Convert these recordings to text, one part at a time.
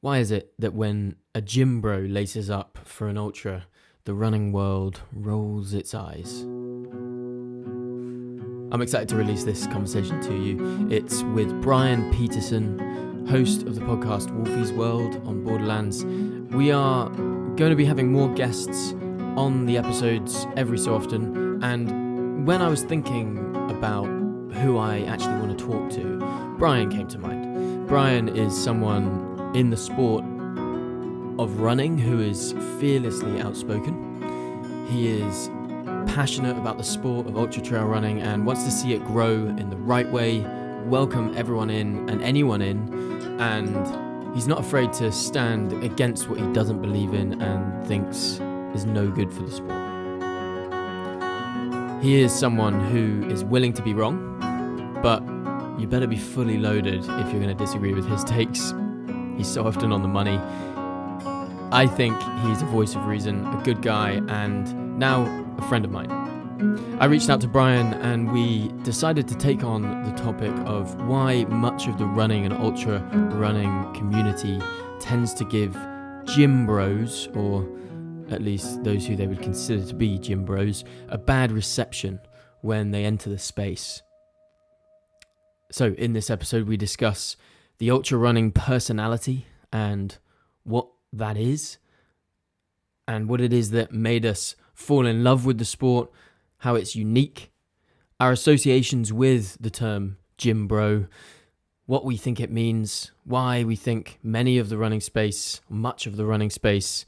Why is it that when a gym bro laces up for an ultra, the running world rolls its eyes? I'm excited to release this conversation to you. It's with Brian Peterson, host of the podcast Wolfie's World on Borderlands. We are going to be having more guests on the episodes every so often, and when I was thinking about who I actually want to talk to, Brian came to mind. Brian is someone in the sport of running who is fearlessly outspoken. He is passionate about the sport of ultra trail running and wants to see it grow in the right way, welcome everyone in and anyone in, and he's not afraid to stand against what he doesn't believe in and thinks is no good for the sport. He is someone who is willing to be wrong, but you better be fully loaded if you're going to disagree with his takes. He's so often on the money. I think he's a voice of reason, a good guy, and now a friend of mine. I reached out to Brian and we decided to take on the topic of why much of the running and ultra running community tends to give gym bros, or at least those who they would consider to be gym bros, a bad reception when they enter the space. So in this episode we discuss the ultra running personality and what that is, and what it is that made us fall in love with the sport, how it's unique, our associations with the term gym bro, what we think it means, why we think many of the running space, much of the running space,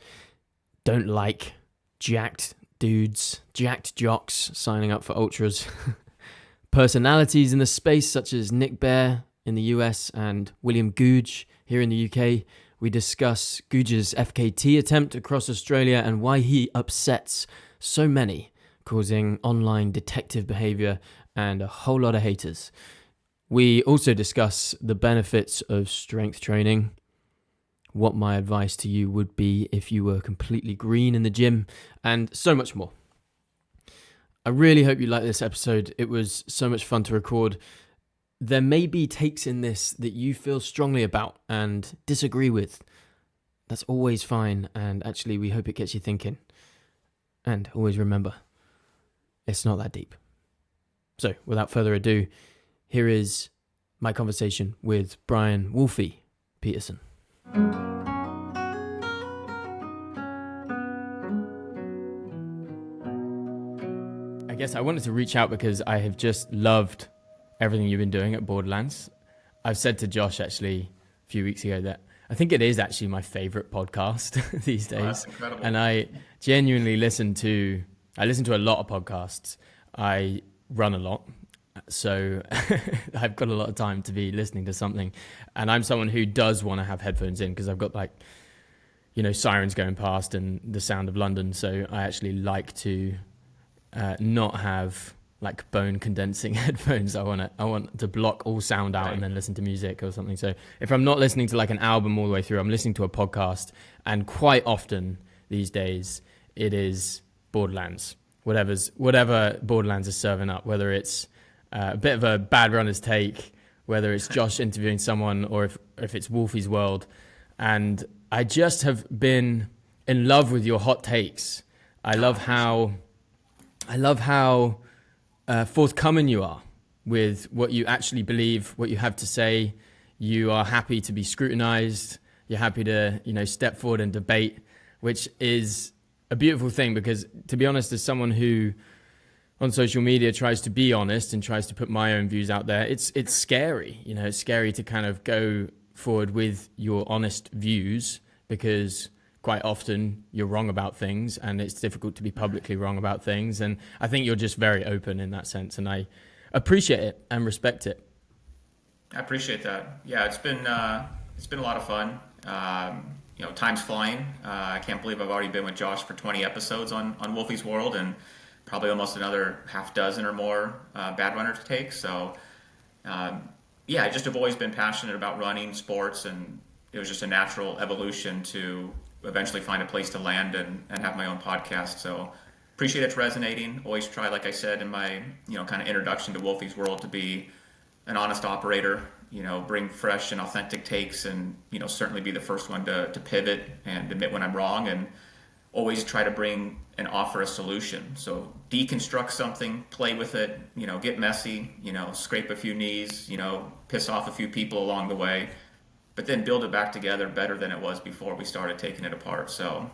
don't like jacked dudes, jacked jocks signing up for ultras, personalities in the space such as Nick Bear in the US and William Goodge here in the UK. We discuss Goodge's FKT attempt across Australia and why he upsets so many, causing online detective behaviour and a whole lot of haters. We also discuss the benefits of strength training, what my advice to you would be if you were completely green in the gym, and so much more. I really hope you like this episode. It was so much fun to record. There may be takes in this that you feel strongly about and disagree with. That's always fine, and actually we hope it gets you thinking. And always remember, it's not that deep. So, without further ado, here is my conversation with Brian Wolfie Peterson. I guess I wanted to reach out because I have just loved everything you've been doing at Borderlands. I've said to Josh actually a few weeks ago that I think it is actually my favorite podcast these days. Oh, that's incredible. And I genuinely listen to a lot of podcasts. I run a lot, so I've got a lot of time to be listening to something. And I'm someone who does want to have headphones in because I've got sirens going past and the sound of London. So I actually like to not have like bone condensing headphones. I want to block all sound out, right, and then listen to music or something. So if I'm not listening to like an album all the way through, I'm listening to a podcast, and quite often these days it is Borderlands. Whatever Borderlands is serving up, whether it's a bit of a bad runner's take, whether it's Josh interviewing someone, or if it's Wolfie's World. And I just have been in love with your hot takes. I love how forthcoming you are with what you actually believe, what you have to say. You are happy to be scrutinized. You're happy to, step forward and debate, which is a beautiful thing because, to be honest, as someone who on social media tries to be honest and tries to put my own views out there, it's scary. It's scary to kind of go forward with your honest views because quite often you're wrong about things and it's difficult to be publicly wrong about things. And I think you're just very open in that sense, and I appreciate it and respect it. I appreciate that. Yeah, it's been a lot of fun. Time's flying. I can't believe I've already been with Josh for 20 episodes on Wolfie's World, and probably almost another half dozen or more bad runner takes. So I just have always been passionate about running, sports, and it was just a natural evolution to eventually find a place to land and have my own podcast. So appreciate it's resonating. Always try, like I said in my kind of introduction to Wolfie's World, to be an honest operator. bring fresh and authentic takes, and certainly be the first one to pivot and admit when I'm wrong, and always try to bring and offer a solution. So deconstruct something, play with it, get messy, scrape a few knees, piss off a few people along the way, but then build it back together better than it was before we started taking it apart. So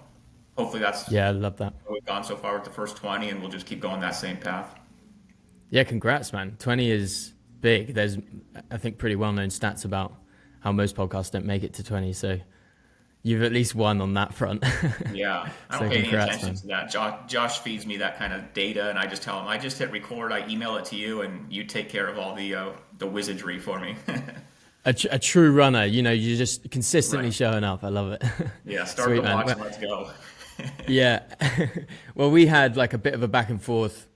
hopefully that's Yeah, I love that. where we've gone so far with the first 20, and we'll just keep going that same path. Yeah, congrats, man. 20 is big. There's, I think, pretty well-known stats about how most podcasts don't make it to 20. So you've at least won on that front. Yeah, I So don't pay congrats, any attention man. to that. Josh feeds me that kind of data, and I just tell him, I just hit record, I email it to you, and you take care of all the wizardry for me. A true runner, you're just consistently Right. showing up. I love it. Yeah, start Sweet, the man. watch, Well, and let's go. yeah. Well, we had like a bit of a back and forth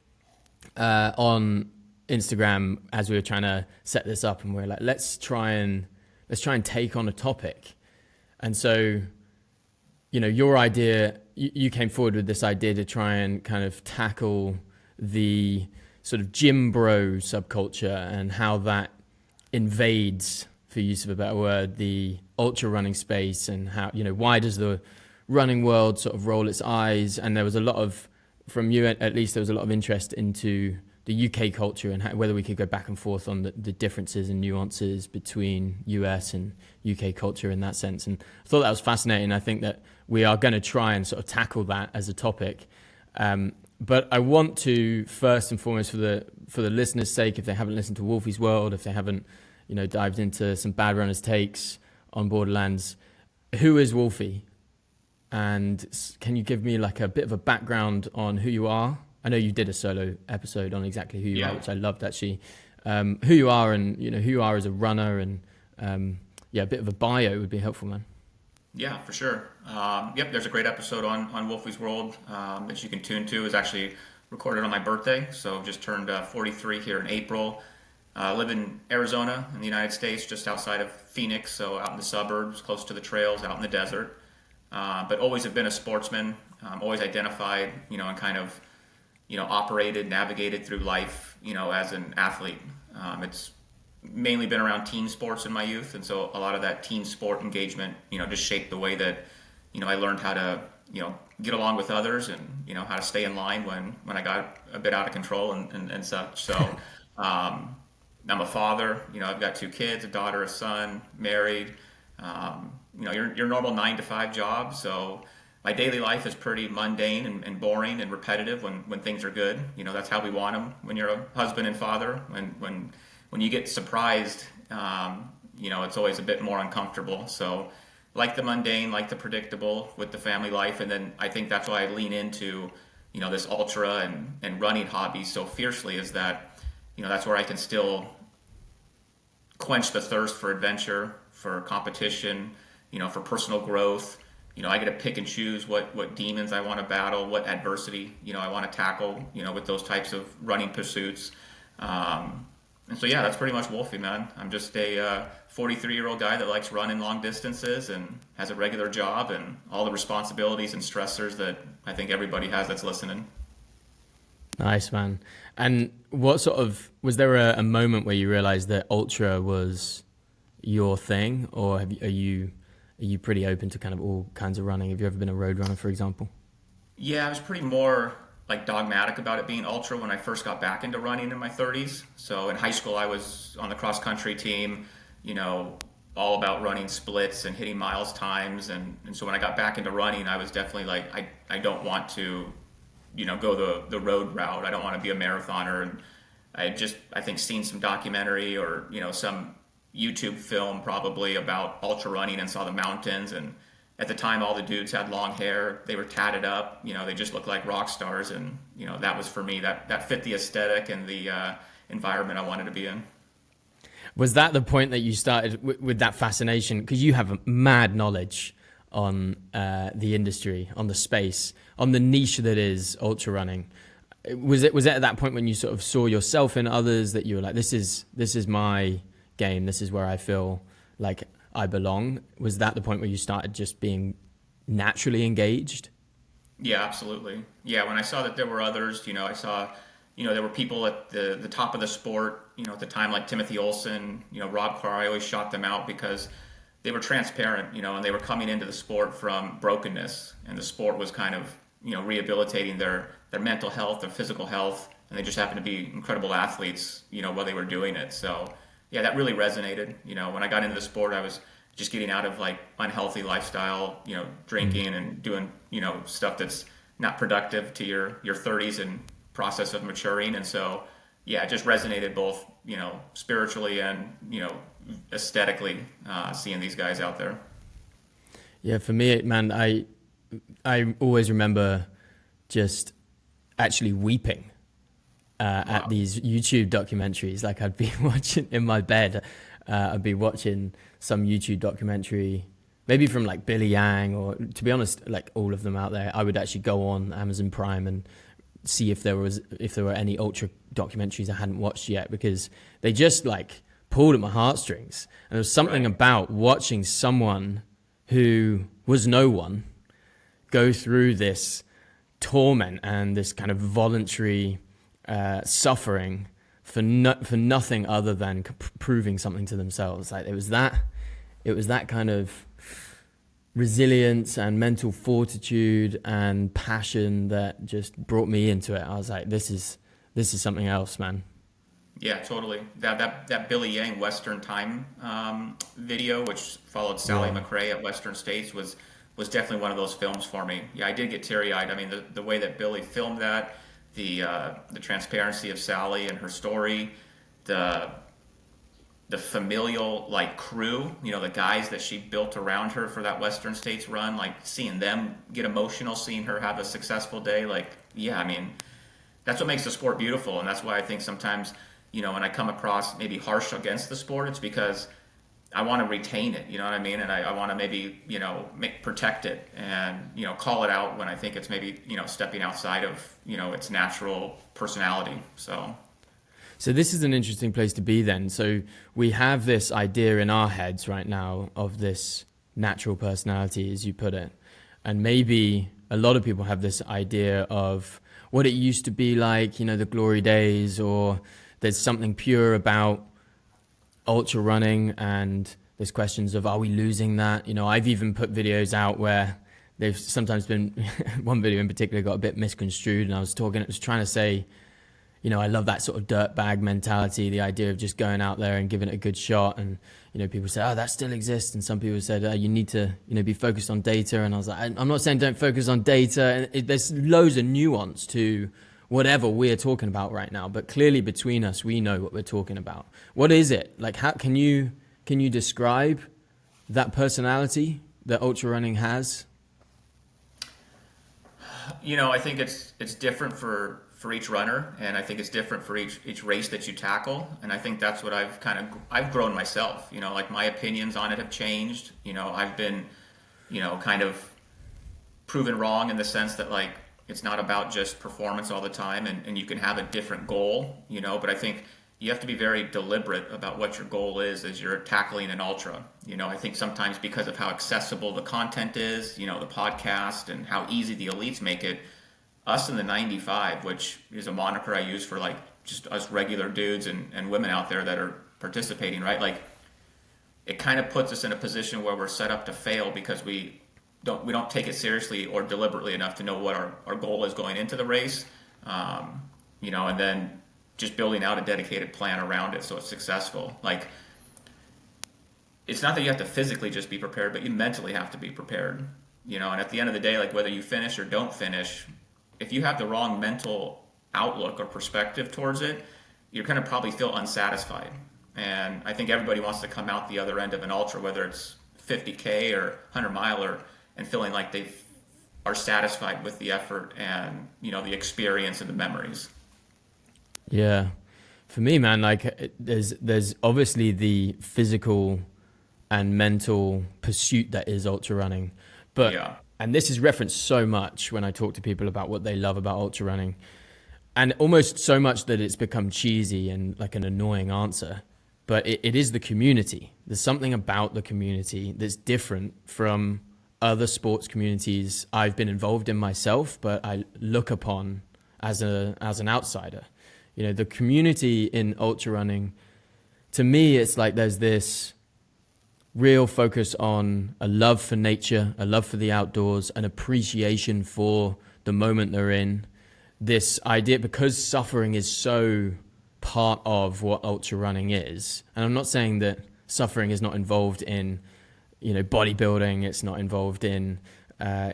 on Instagram as we were trying to set this up, and we are like, let's try and take on a topic. And so, your idea, you came forward with this idea to try and kind of tackle the sort of gym bro subculture and how that invades, for use of a better word, the ultra running space, and how, why does the running world sort of roll its eyes? And there was a lot of, from you at least, there was a lot of interest into the UK culture and whether we could go back and forth on the differences and nuances between US and UK culture in that sense. And I thought that was fascinating. I think that we are going to try and sort of tackle that as a topic. But I want to, first and foremost, for the listeners' sake, if they haven't listened to Wolfie's World, if they haven't, dived into some Bad Runners takes on Borderlands, who is Wolfie? And can you give me like a bit of a background on who you are? I know you did a solo episode on exactly who you Yeah. are, which I loved actually. Who you are, and who you are as a runner, and a bit of a bio would be helpful, man. Yeah, for sure. Yep, there's a great episode on Wolfie's World that you can tune to. It was actually recorded on my birthday, so just turned 43 here in April. Live in Arizona in the United States, just outside of Phoenix, so out in the suburbs, close to the trails, out in the desert. But always have been a sportsman, always identified, and kind of, operated, navigated through life, as an athlete. It's mainly been around team sports in my youth, and so a lot of that team sport engagement, just shaped the way that, I learned how to, get along with others, and, how to stay in line when I got a bit out of control and such. So I'm a father, I've got 2 kids, a daughter, a son, married. Your normal 9-to-5 job. So my daily life is pretty mundane and boring and repetitive when things are good. That's how we want them when you're a husband and father. When you get surprised, it's always a bit more uncomfortable. So like the mundane, like the predictable with the family life. And then I think that's why I lean into, this ultra and running hobby so fiercely, is that, that's where I can still quench the thirst for adventure, for competition, for personal growth. I get to pick and choose what demons I want to battle, what adversity, I want to tackle, with those types of running pursuits. And so, yeah, that's pretty much Wolfie, man. I'm just a 43-year-old guy that likes running long distances and has a regular job and all the responsibilities and stressors that I think everybody has that's listening. Nice, man. And what sort of, was there a moment where you realized that ultra was your thing, or are you pretty open to kind of all kinds of running? Have you ever been a road runner, for example? Yeah, I was pretty more like dogmatic about it being ultra when I first got back into running in my 30s. So in high school, I was on the cross country team, all about running splits and hitting miles times. And so when I got back into running, I was definitely like, I don't want to, go the road route. I don't want to be a marathoner. And I think seen some documentary or, some YouTube film probably about ultra running and saw the mountains. And at the time, all the dudes had long hair. They were tatted up. They just looked like rock stars. And, that was for me. That fit the aesthetic and the environment I wanted to be in. Was that the point that you started with that fascination? Because you have a mad knowledge on the industry, on the space, on the niche that is ultra running. Was it at that point when you sort of saw yourself in others that you were like, this is my game, this is where I feel like I belong? Was that the point where you started just being naturally engaged? Yeah, absolutely. Yeah, when I saw that there were others, I saw, there were people at the top of the sport, at the time, like Timothy Olson, Rob Carr. I always shot them out because they were transparent, and they were coming into the sport from brokenness, and the sport was kind of, rehabilitating their mental health, their physical health, and they just happened to be incredible athletes, while they were doing it. So yeah, that really resonated. When I got into the sport, I was just getting out of like unhealthy lifestyle, drinking and doing, stuff that's not productive to your 30s and process of maturing. And so, yeah, it just resonated both, spiritually and, aesthetically, seeing these guys out there. Yeah, for me, man, I always remember just actually weeping at these YouTube documentaries. Like I'd be watching in my bed, I'd be watching some YouTube documentary, maybe from like Billy Yang, or to be honest, like all of them out there. I would actually go on Amazon Prime and see if there were any ultra documentaries I hadn't watched yet, because they just like pulled at my heartstrings. And there was something about watching someone who was no one go through this torment and this kind of voluntary suffering for nothing other than proving something to themselves. Like it was that kind of resilience and mental fortitude and passion that just brought me into it. I was like, this is something else, man. Yeah, totally. That Billy Yang Western Time video, which followed Sally McRae at Western States, was definitely one of those films for me. Yeah, I did get teary-eyed. I mean, the way that Billy filmed that, the transparency of Sally and her story, the familial like crew, the guys that she built around her for that Western States run, like seeing them get emotional, seeing her have a successful day, like, yeah, I mean, that's what makes the sport beautiful. And that's why I think sometimes, when I come across maybe harsh against the sport, it's because I want to retain it, you know what I mean? And I want to maybe, protect it and, call it out when I think it's maybe, stepping outside of, its natural personality. So this is an interesting place to be then. So we have this idea in our heads right now of this natural personality, as you put it. And maybe a lot of people have this idea of what it used to be like, the glory days, or there's something pure about ultra running, and there's questions of, are we losing that? I've even put videos out where they've sometimes been, one video in particular got a bit misconstrued, and I was trying to say, I love that sort of dirtbag mentality, the idea of just going out there and giving it a good shot. And, people say, oh, that still exists. And some people said, you need to, be focused on data. And I was like, I'm not saying don't focus on data. There's loads of nuance to whatever we're talking about right now. But clearly between us, we know what we're talking about. What is it? Like, how can you describe that personality that ultra running has? I think it's different for each runner, and I think it's different for each race that you tackle. And I think that's what I've grown myself. Like my opinions on it have changed. I've been, kind of proven wrong in the sense that like it's not about just performance all the time, and you can have a different goal. But I think you have to be very deliberate about what your goal is as you're tackling an ultra. I think sometimes because of how accessible the content is, the podcast, and how easy the elites make it, us in the 95, which is a moniker I use for like just us regular dudes and women out there that are participating, right? Like it kind of puts us in a position where we're set up to fail because we don't take it seriously or deliberately enough to know what our goal is going into the race, and then just building out a dedicated plan around it so it's successful. Like it's not that you have to physically just be prepared, but you mentally have to be prepared, and at the end of the day, like whether you finish or don't finish, if you have the wrong mental outlook or perspective towards it, you're going to probably feel unsatisfied. And I think everybody wants to come out the other end of an ultra, whether it's 50K or 100 miler, and feeling like they are satisfied with the effort and, the experience and the memories. Yeah. For me, man, like there's obviously the physical and mental pursuit that is ultra running. But yeah. And this is referenced so much when I talk to people about what they love about ultra running, and almost so much that it's become cheesy and like an annoying answer. But it is the community. There's something about the community that's different from other sports communities I've been involved in myself, but I look upon as an outsider. The community in ultra running, to me, it's like there's this real focus on a love for nature, a love for the outdoors, an appreciation for the moment they're in. This idea, because suffering is so part of what ultra running is, and I'm not saying that suffering is not involved in, bodybuilding, it's not involved in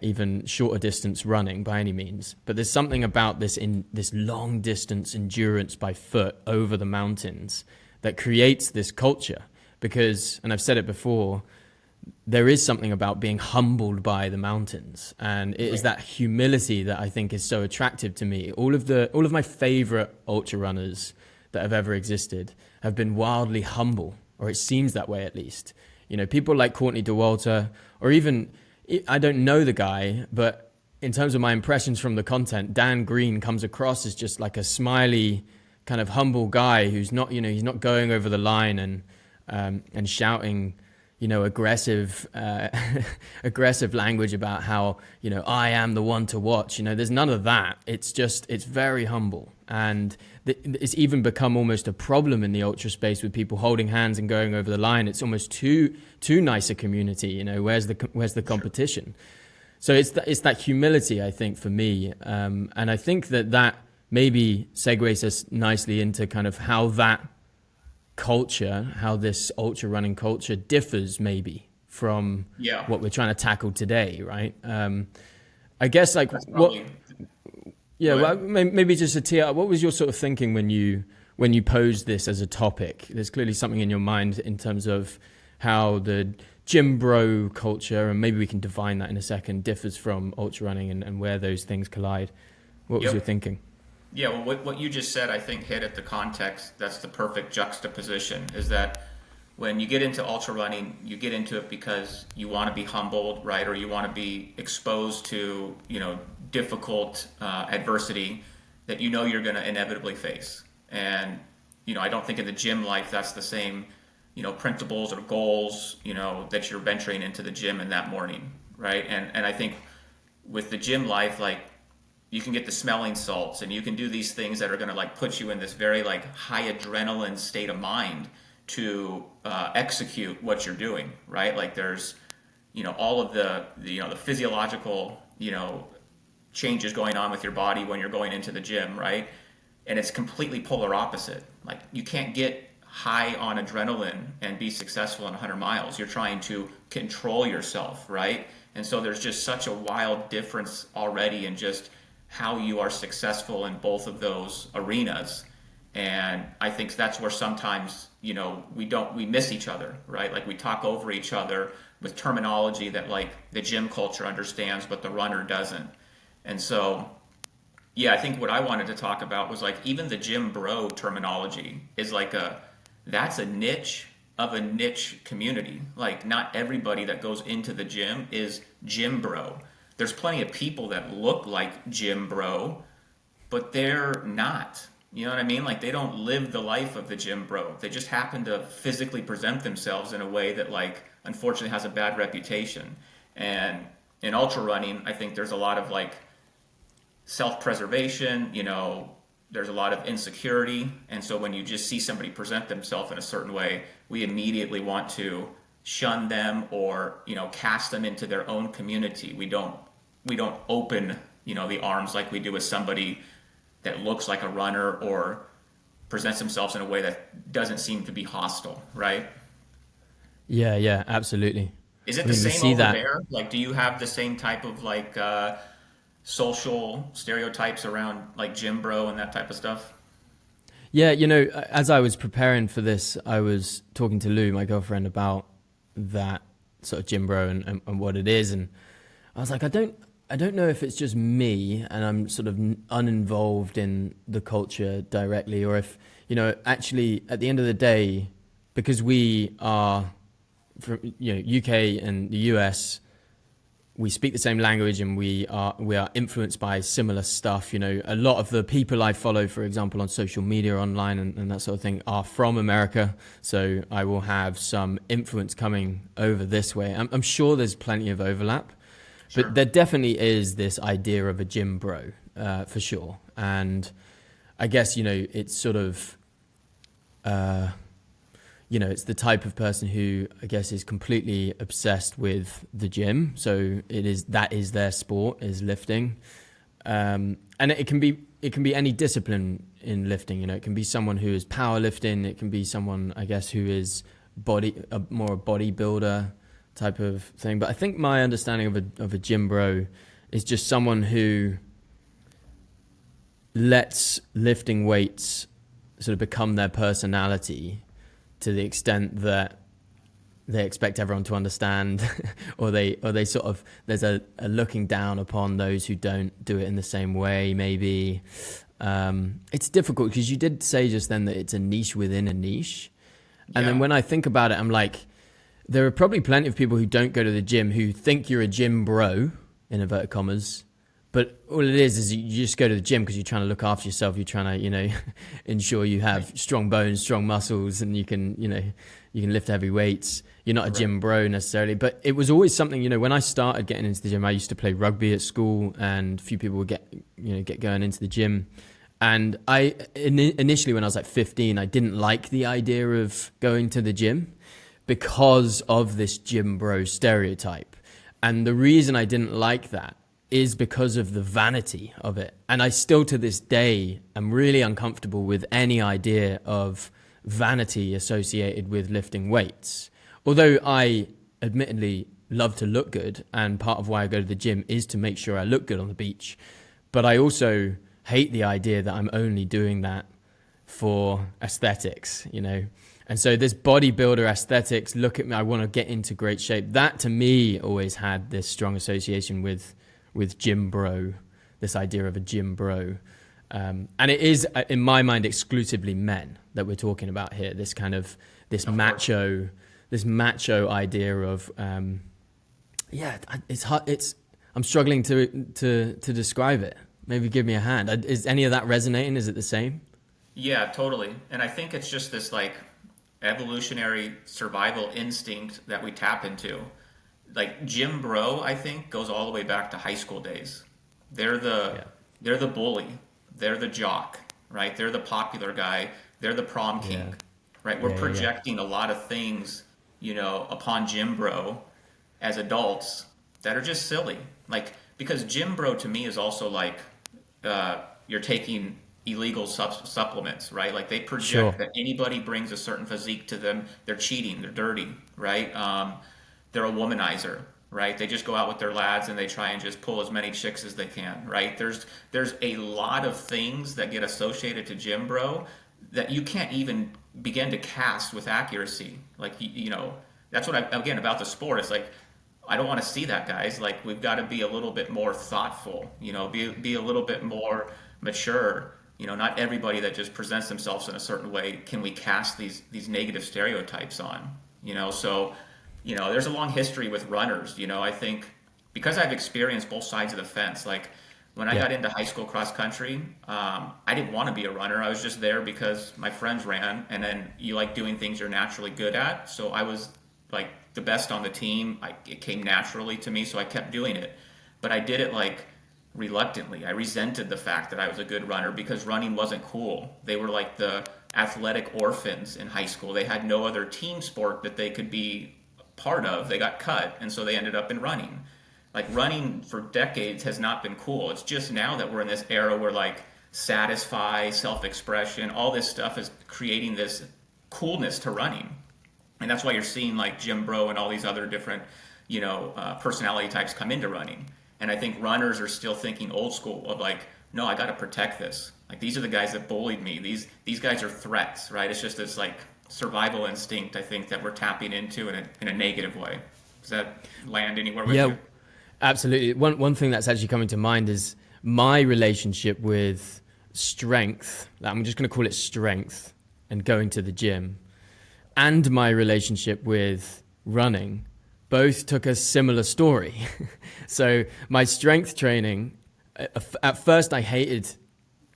even shorter distance running by any means, but there's something about this long distance endurance by foot over the mountains that creates this culture. Because, and I've said it before, there is something about being humbled by the mountains, and it is that humility that I think is so attractive to me. All of my favorite ultra runners that have ever existed have been wildly humble, or it seems that way at least. People like Courtney Dauwalter, or even, I don't know the guy, but in terms of my impressions from the content, Dan Green comes across as just like a smiley, kind of humble guy who's not, he's not going over the line and shouting, aggressive language about how, I am the one to watch. There's none of that. It's very humble. And it's even become almost a problem in the ultra space with people holding hands and going over the line. It's almost too nice a community. Where's the competition? So it's that humility, I think, for me. And I think that maybe segues us nicely into kind of how that culture, how this ultra running culture differs maybe from what we're trying to tackle today, right? I guess like maybe just to tee up, what was your sort of thinking when you posed this as a topic? There's clearly something in your mind in terms of how the gym bro culture, and maybe we can define that in a second, differs from ultra running and where those things collide. What was your thinking? Yeah, well, what you just said, I think, hit at the context. That's the perfect juxtaposition, is that when you get into ultra running, you get into it because you want to be humbled, right? Or you want to be exposed to, difficult adversity that you're going to inevitably face. And, I don't think in the gym life that's the same, principles or goals, that you're venturing into the gym in that morning, right? And I think with the gym life, like, you can get the smelling salts and you can do these things that are going to like put you in this very like high adrenaline state of mind to execute what you're doing, right? Like there's, all of the physiological, changes going on with your body when you're going into the gym, right? And it's completely polar opposite. Like you can't get high on adrenaline and be successful in 100 miles. You're trying to control yourself, right? And so there's just such a wild difference already in just how you are successful in both of those arenas. And I think that's where sometimes, we miss each other, right? Like we talk over each other with terminology that like the gym culture understands, but the runner doesn't. And so, I think what I wanted to talk about was like, even the gym bro terminology is like that's a niche of a niche community. Like not everybody that goes into the gym is gym bro. There's plenty of people that look like gym bro, but they're not. You know what I mean? Like they don't live the life of the gym bro. They just happen to physically present themselves in a way that like unfortunately has a bad reputation. And in ultra running, I think there's a lot of like self-preservation, there's a lot of insecurity. And so when you just see somebody present themselves in a certain way, we immediately want to shun them or, cast them into their own community. We don't open, the arms like we do with somebody that looks like a runner or presents themselves in a way that doesn't seem to be hostile, right? Yeah, absolutely. Is it the same over there? Like, do you have the same type of like social stereotypes around like gym bro and that type of stuff? Yeah, as I was preparing for this, I was talking to Lou, my girlfriend, about that sort of gym bro and what it is, and I was like, I don't know if it's just me and I'm sort of uninvolved in the culture directly, or if actually at the end of the day, because we are from UK and the US, we speak the same language and we are influenced by similar stuff. A lot of the people I follow, for example, on social media, online and that sort of thing, are from America. So I will have some influence coming over this way. I'm sure there's plenty of overlap, but there definitely is this idea of a gym bro, for sure. And I guess, it's sort of, it's the type of person who I guess is completely obsessed with the gym. So that is their sport, is lifting. And it can be any discipline in lifting. It can be someone who is powerlifting. It can be someone, I guess, who is more a bodybuilder type of thing. But I think my understanding of a gym bro is just someone who lets lifting weights sort of become their personality to the extent that they expect everyone to understand, or they sort of, there's a looking down upon those who don't do it in the same way, maybe. It's difficult because you did say just then that it's a niche within a niche. And then when I think about it, I'm like, there are probably plenty of people who don't go to the gym who think you're a gym bro, in inverted commas. But all it is you just go to the gym because you're trying to look after yourself. You're trying to, ensure you have strong bones, strong muscles, and you can lift heavy weights. You're not a gym bro necessarily. But it was always something, when I started getting into the gym, I used to play rugby at school, and a few people would get going into the gym. And I initially, when I was like 15, I didn't like the idea of going to the gym because of this gym bro stereotype. And the reason I didn't like that is because of the vanity of it. And I still to this day am really uncomfortable with any idea of vanity associated with lifting weights. Although I admittedly love to look good, and part of why I go to the gym is to make sure I look good on the beach. But I also hate the idea that I'm only doing that for aesthetics, And so this bodybuilder aesthetics, look at me, I want to get into great shape. That to me always had this strong association with gym bro, this idea of a gym bro. And it is, in my mind, exclusively men that we're talking about here. This kind of, this macho idea of, it's hard. I'm struggling to describe it. Maybe give me a hand. Is any of that resonating? Is it the same? Yeah, totally. And I think it's just this like evolutionary survival instinct that we tap into. Like gym bro, I think, goes all the way back to high school days. They're the bully. They're the jock, right? They're the popular guy. They're the prom king, right? We're projecting a lot of things, upon gym bro as adults that are just silly. Like, because gym bro to me is also like, you're taking illegal supplements, right? Like they project that anybody brings a certain physique to them, they're cheating, they're dirty, right? They're a womanizer, right? They just go out with their lads and they try and just pull as many chicks as they can, right? There's a lot of things that get associated to gym bro that you can't even begin to cast with accuracy. Like, that's what again, about the sport. It's like, I don't want to see that, guys. Like, we've got to be a little bit more thoughtful, be a little bit more mature. Not everybody that just presents themselves in a certain way can we cast these negative stereotypes on, so there's a long history with runners. I think because I've experienced both sides of the fence. Like when I got into high school cross country, I didn't want to be a runner. I was just there because my friends ran, and then you like doing things you're naturally good at. So I was like the best on the team. It came naturally to me, so I kept doing it. But I did it like reluctantly. I resented the fact that I was a good runner because running wasn't cool. They were like the athletic orphans in high school. They had no other team sport that they could be part of. They got cut, and so they ended up in running. Like running for decades has not been cool. It's just now that we're in this era where like satisfy, self-expression, all this stuff is creating this coolness to running. And that's why you're seeing like Jim Bro and all these other different, personality types come into running. And I think runners are still thinking old school of like, no, I got to protect this. Like these are the guys that bullied me. These guys are threats, right? It's just this like survival instinct, I think, that we're tapping into in a negative way. Does that land anywhere with you? Absolutely. One thing that's actually coming to mind is my relationship with strength. I'm just going to call it strength and going to the gym, and my relationship with running both took a similar story. So my strength training, at first I hated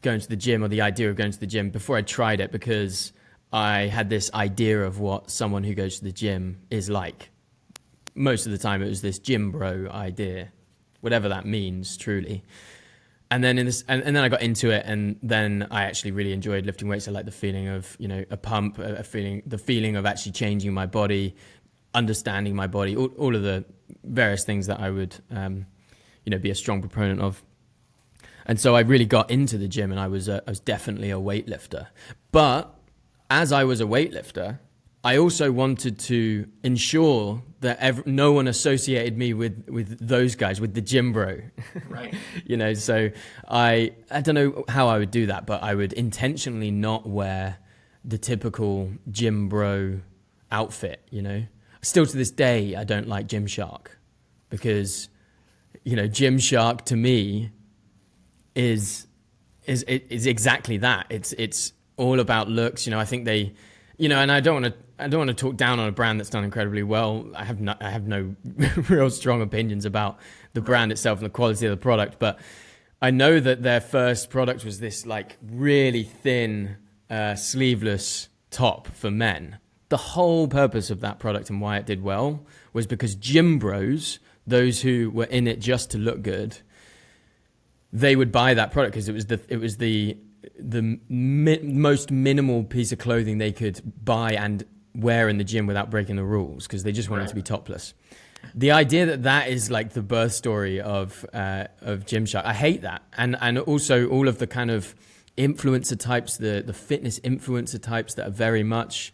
going to the gym, or the idea of going to the gym, before I tried it, because I had this idea of what someone who goes to the gym is like. Most of the time it was this gym bro idea, whatever that means truly. And then and then I got into it, and then I actually really enjoyed lifting weights. I like the feeling of, a pump, the feeling of actually changing my body, understanding my body, all of the various things that I would, be a strong proponent of. And so I really got into the gym, and I was definitely a weightlifter. But as I was a weightlifter, I also wanted to ensure that no one associated me with those guys, with the gym bro. Right. So I don't know how I would do that, but I would intentionally not wear the typical gym bro outfit, Still to this day, I don't like Gymshark because, Gymshark to me is exactly that. It's all about looks. I think they, and I don't want to talk down on a brand that's done incredibly well. I have no real strong opinions about the brand itself and the quality of the product, but I know that their first product was this like really thin sleeveless top for men. The whole purpose of that product and why it did well was because gym bros, those who were in it just to look good, they would buy that product because it was the most minimal piece of clothing they could buy and wear in the gym without breaking the rules, because they just wanted to be topless. The idea that is like the birth story of Gymshark, I hate that. And also all of the kind of influencer types, the fitness influencer types that are very much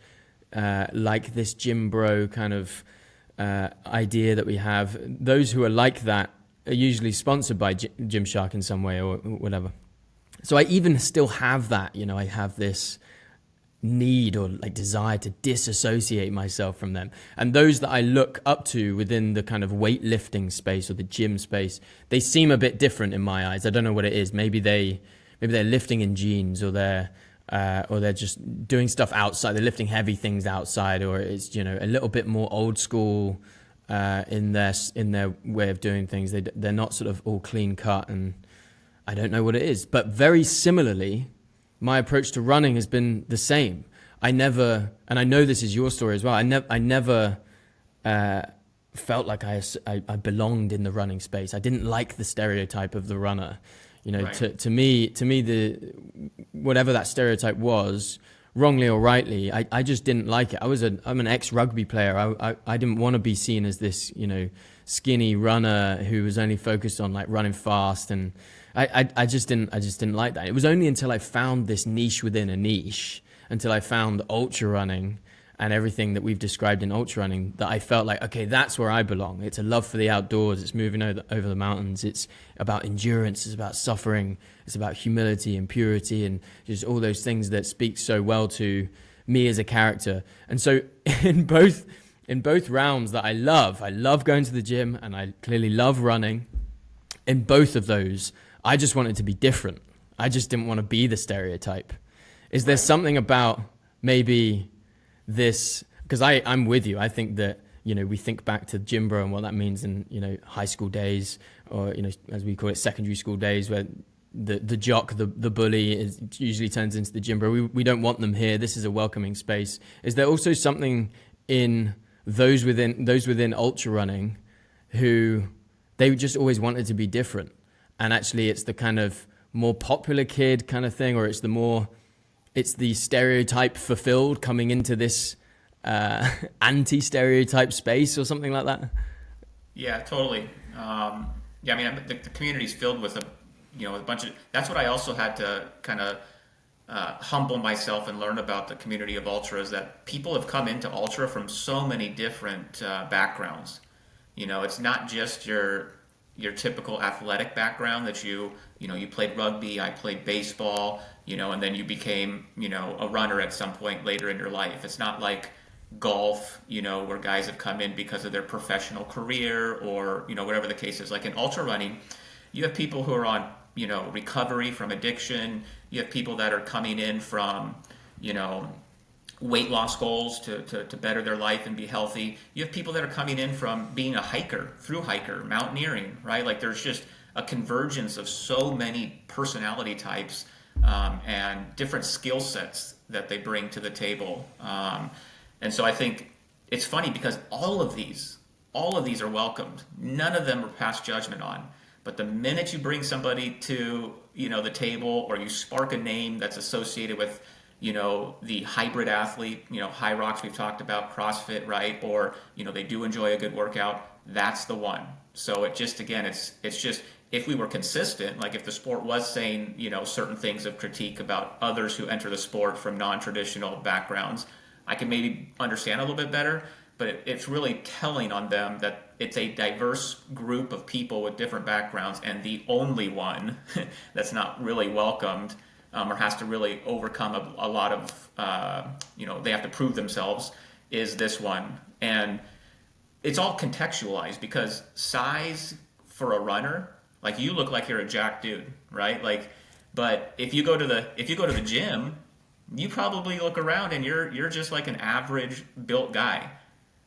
like this gym bro kind of idea that we have. Those who are like that are usually sponsored by Gymshark in some way or whatever. So I even still have that, I have this need or like desire to disassociate myself from them. And those that I look up to within the kind of weightlifting space or the gym space, they seem a bit different in my eyes. I don't know what it is. Maybe they're lifting in jeans, or they're just doing stuff outside. They're lifting heavy things outside, or it's, a little bit more old school in their way of doing things. They're not sort of all clean cut, and I don't know what it is. But very similarly, my approach to running has been the same. I never, and I know this is your story as well, I never felt like I belonged in the running space. I didn't like the stereotype of the runner. Right. To me, the whatever that stereotype was, wrongly or rightly, I just didn't like it. I'm an ex-rugby player. I didn't want to be seen as this, skinny runner who was only focused on like running fast, and I just didn't like that. It was only until I found this niche within a niche, until I found ultra running and everything that we've described in ultra running, that I felt like, okay, that's where I belong. It's a love for the outdoors. It's moving over the mountains. It's about endurance. It's about suffering. It's about humility and purity and just all those things that speak so well to me as a character. And so in both realms that I love going to the gym, and I clearly love running. In both of those, I just wanted to be different. I just didn't want to be the stereotype. Is there something about maybe this, because I'm with you. I think that, we think back to gym bro and what that means in, high school days, or, as we call it, secondary school days, where the jock, the bully usually turns into the gym bro. We don't want them here. This is a welcoming space. Is there also something in those within ultra running who they just always wanted to be different, and actually it's the kind of more popular kid kind of thing, or it's the stereotype fulfilled coming into this anti-stereotype space or something like that? Yeah, totally. The community's filled with a bunch of, that's what I also had to kind of humble myself and learn about the community of ultra, is that people have come into ultra from so many different backgrounds. It's not just your typical athletic background that you played rugby, I played baseball, and then you became, a runner at some point later in your life. It's not like golf, where guys have come in because of their professional career or, whatever the case is. Like in ultra running, you have people who are on, recovery from addiction. You have people that are coming in from, weight loss goals to better their life and be healthy. You have people that are coming in from being a thru hiker, mountaineering, right? Like there's just a convergence of so many personality types and different skill sets that they bring to the table. And so I think it's funny because all of these are welcomed. None of them are passed judgment on. But the minute you bring somebody to, the table, or you spark a name that's associated with, the hybrid athlete, High Rocks we've talked about, CrossFit, right? Or, they do enjoy a good workout, that's the one. So it just, again, it's just, if we were consistent, like if the sport was saying, certain things of critique about others who enter the sport from non-traditional backgrounds, I can maybe understand a little bit better. But it's really telling on them that it's a diverse group of people with different backgrounds, and the only one that's not really welcomed, or has to really overcome a lot of, they have to prove themselves, is this one. And it's all contextualized, because size for a runner, like, you look like you're a jack dude, right? Like, but if you go to the gym, you probably look around and you're just like an average built guy.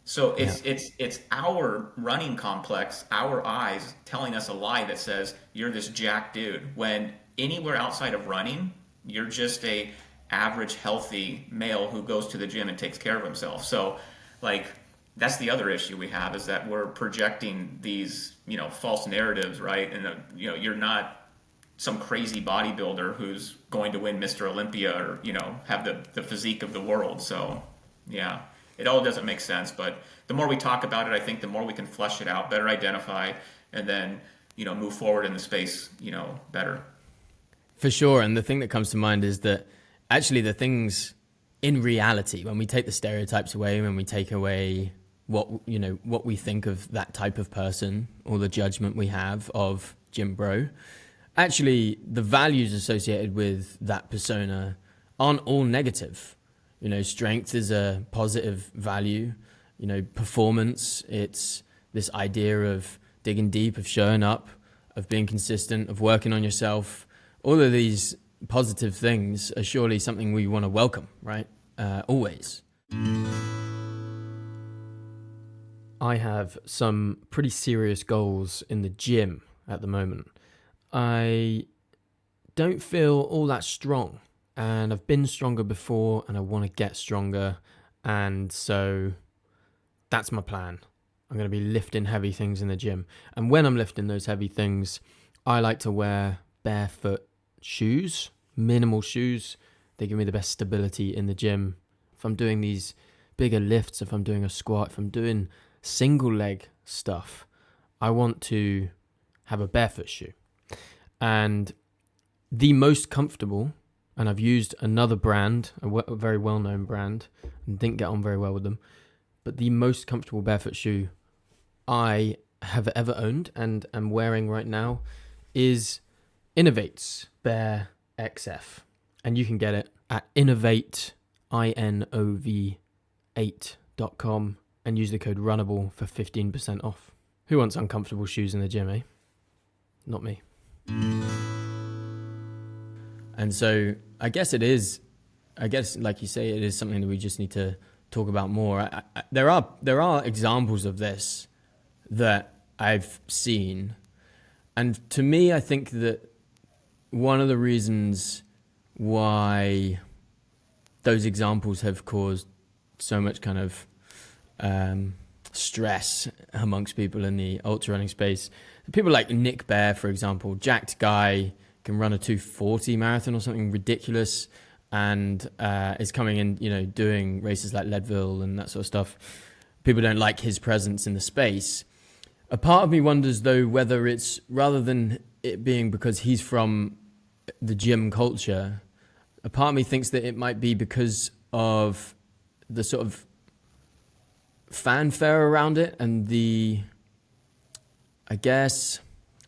So it's our running complex, our eyes telling us a lie that says you're this jack dude, when anywhere outside of running, you're just a average healthy male who goes to the gym and takes care of himself. So, like, that's the other issue we have, is that we're projecting these, false narratives, right? And, you're not some crazy bodybuilder who's going to win Mr. Olympia, or, have the physique of the world. So, yeah, it all doesn't make sense. But the more we talk about it, I think the more we can flesh it out, better identify, and then, move forward in the space, better. For sure. And the thing that comes to mind is that actually the things in reality, when we take the stereotypes away, when we take away what we think of that type of person, or the judgment we have of gym bro, actually the values associated with that persona aren't all negative. Strength is a positive value. Performance, it's this idea of digging deep, of showing up, of being consistent, of working on yourself. All of these positive things are surely something we want to welcome, right? Always. I have some pretty serious goals in the gym at the moment. I don't feel all that strong, and I've been stronger before, and I want to get stronger. And so that's my plan. I'm going to be lifting heavy things in the gym. And when I'm lifting those heavy things, I like to wear barefoot shoes, minimal shoes. They give me the best stability in the gym. If I'm doing these bigger lifts, if I'm doing a squat, if I'm doing single leg stuff, I want to have a barefoot shoe. And the most comfortable, and I've used another brand, a very well-known brand, and didn't get on very well with them, but the most comfortable barefoot shoe I have ever owned and am wearing right now is Innovate's Bare XF. And you can get it at Innovate, INOV8.com, and use the code RUNNABLE for 15% off. Who wants uncomfortable shoes in the gym, eh? Not me. And so I guess, like you say, it is something that we just need to talk about more. There are examples of this that I've seen. And to me, I think that one of the reasons why those examples have caused so much kind of stress amongst people in the ultra running space, people like Nick Bare, for example, jacked guy, can run a 2:40 marathon or something ridiculous, and is coming in, doing races like Leadville and that sort of stuff. People don't like his presence in the space. A part of me wonders, though, whether it's, rather than it being because he's from the gym culture, a part of me thinks that it might be because of the sort of fanfare around it and the, I guess,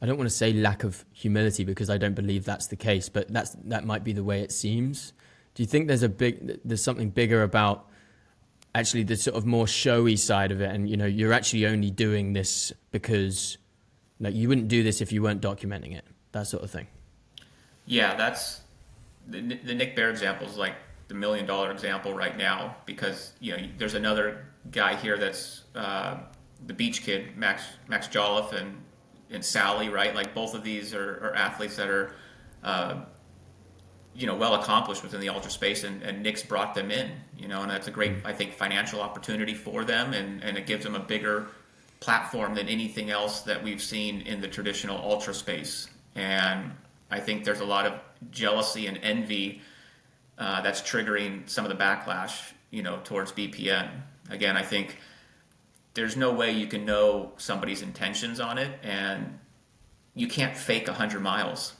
I don't want to say lack of humility, because I don't believe that's the case, but that might be the way it seems. Do you think there's something bigger about actually the sort of more showy side of it, and you're actually only doing this because you wouldn't do this if you weren't documenting it, that sort of thing? Yeah, that's the Nick Bare example is like the $1 million example right now, because there's another guy here that's the beach kid, Max Jolliffe and Sally, right? Like, both of these are athletes that are well accomplished within the ultra space, and Nick's brought them in, and that's a great, I think, financial opportunity for them, and it gives them a bigger platform than anything else that we've seen in the traditional ultra space. And I think there's a lot of jealousy and envy that's triggering some of the backlash, towards BPN. Again, I think there's no way you can know somebody's intentions on it, and you can't fake 100 miles.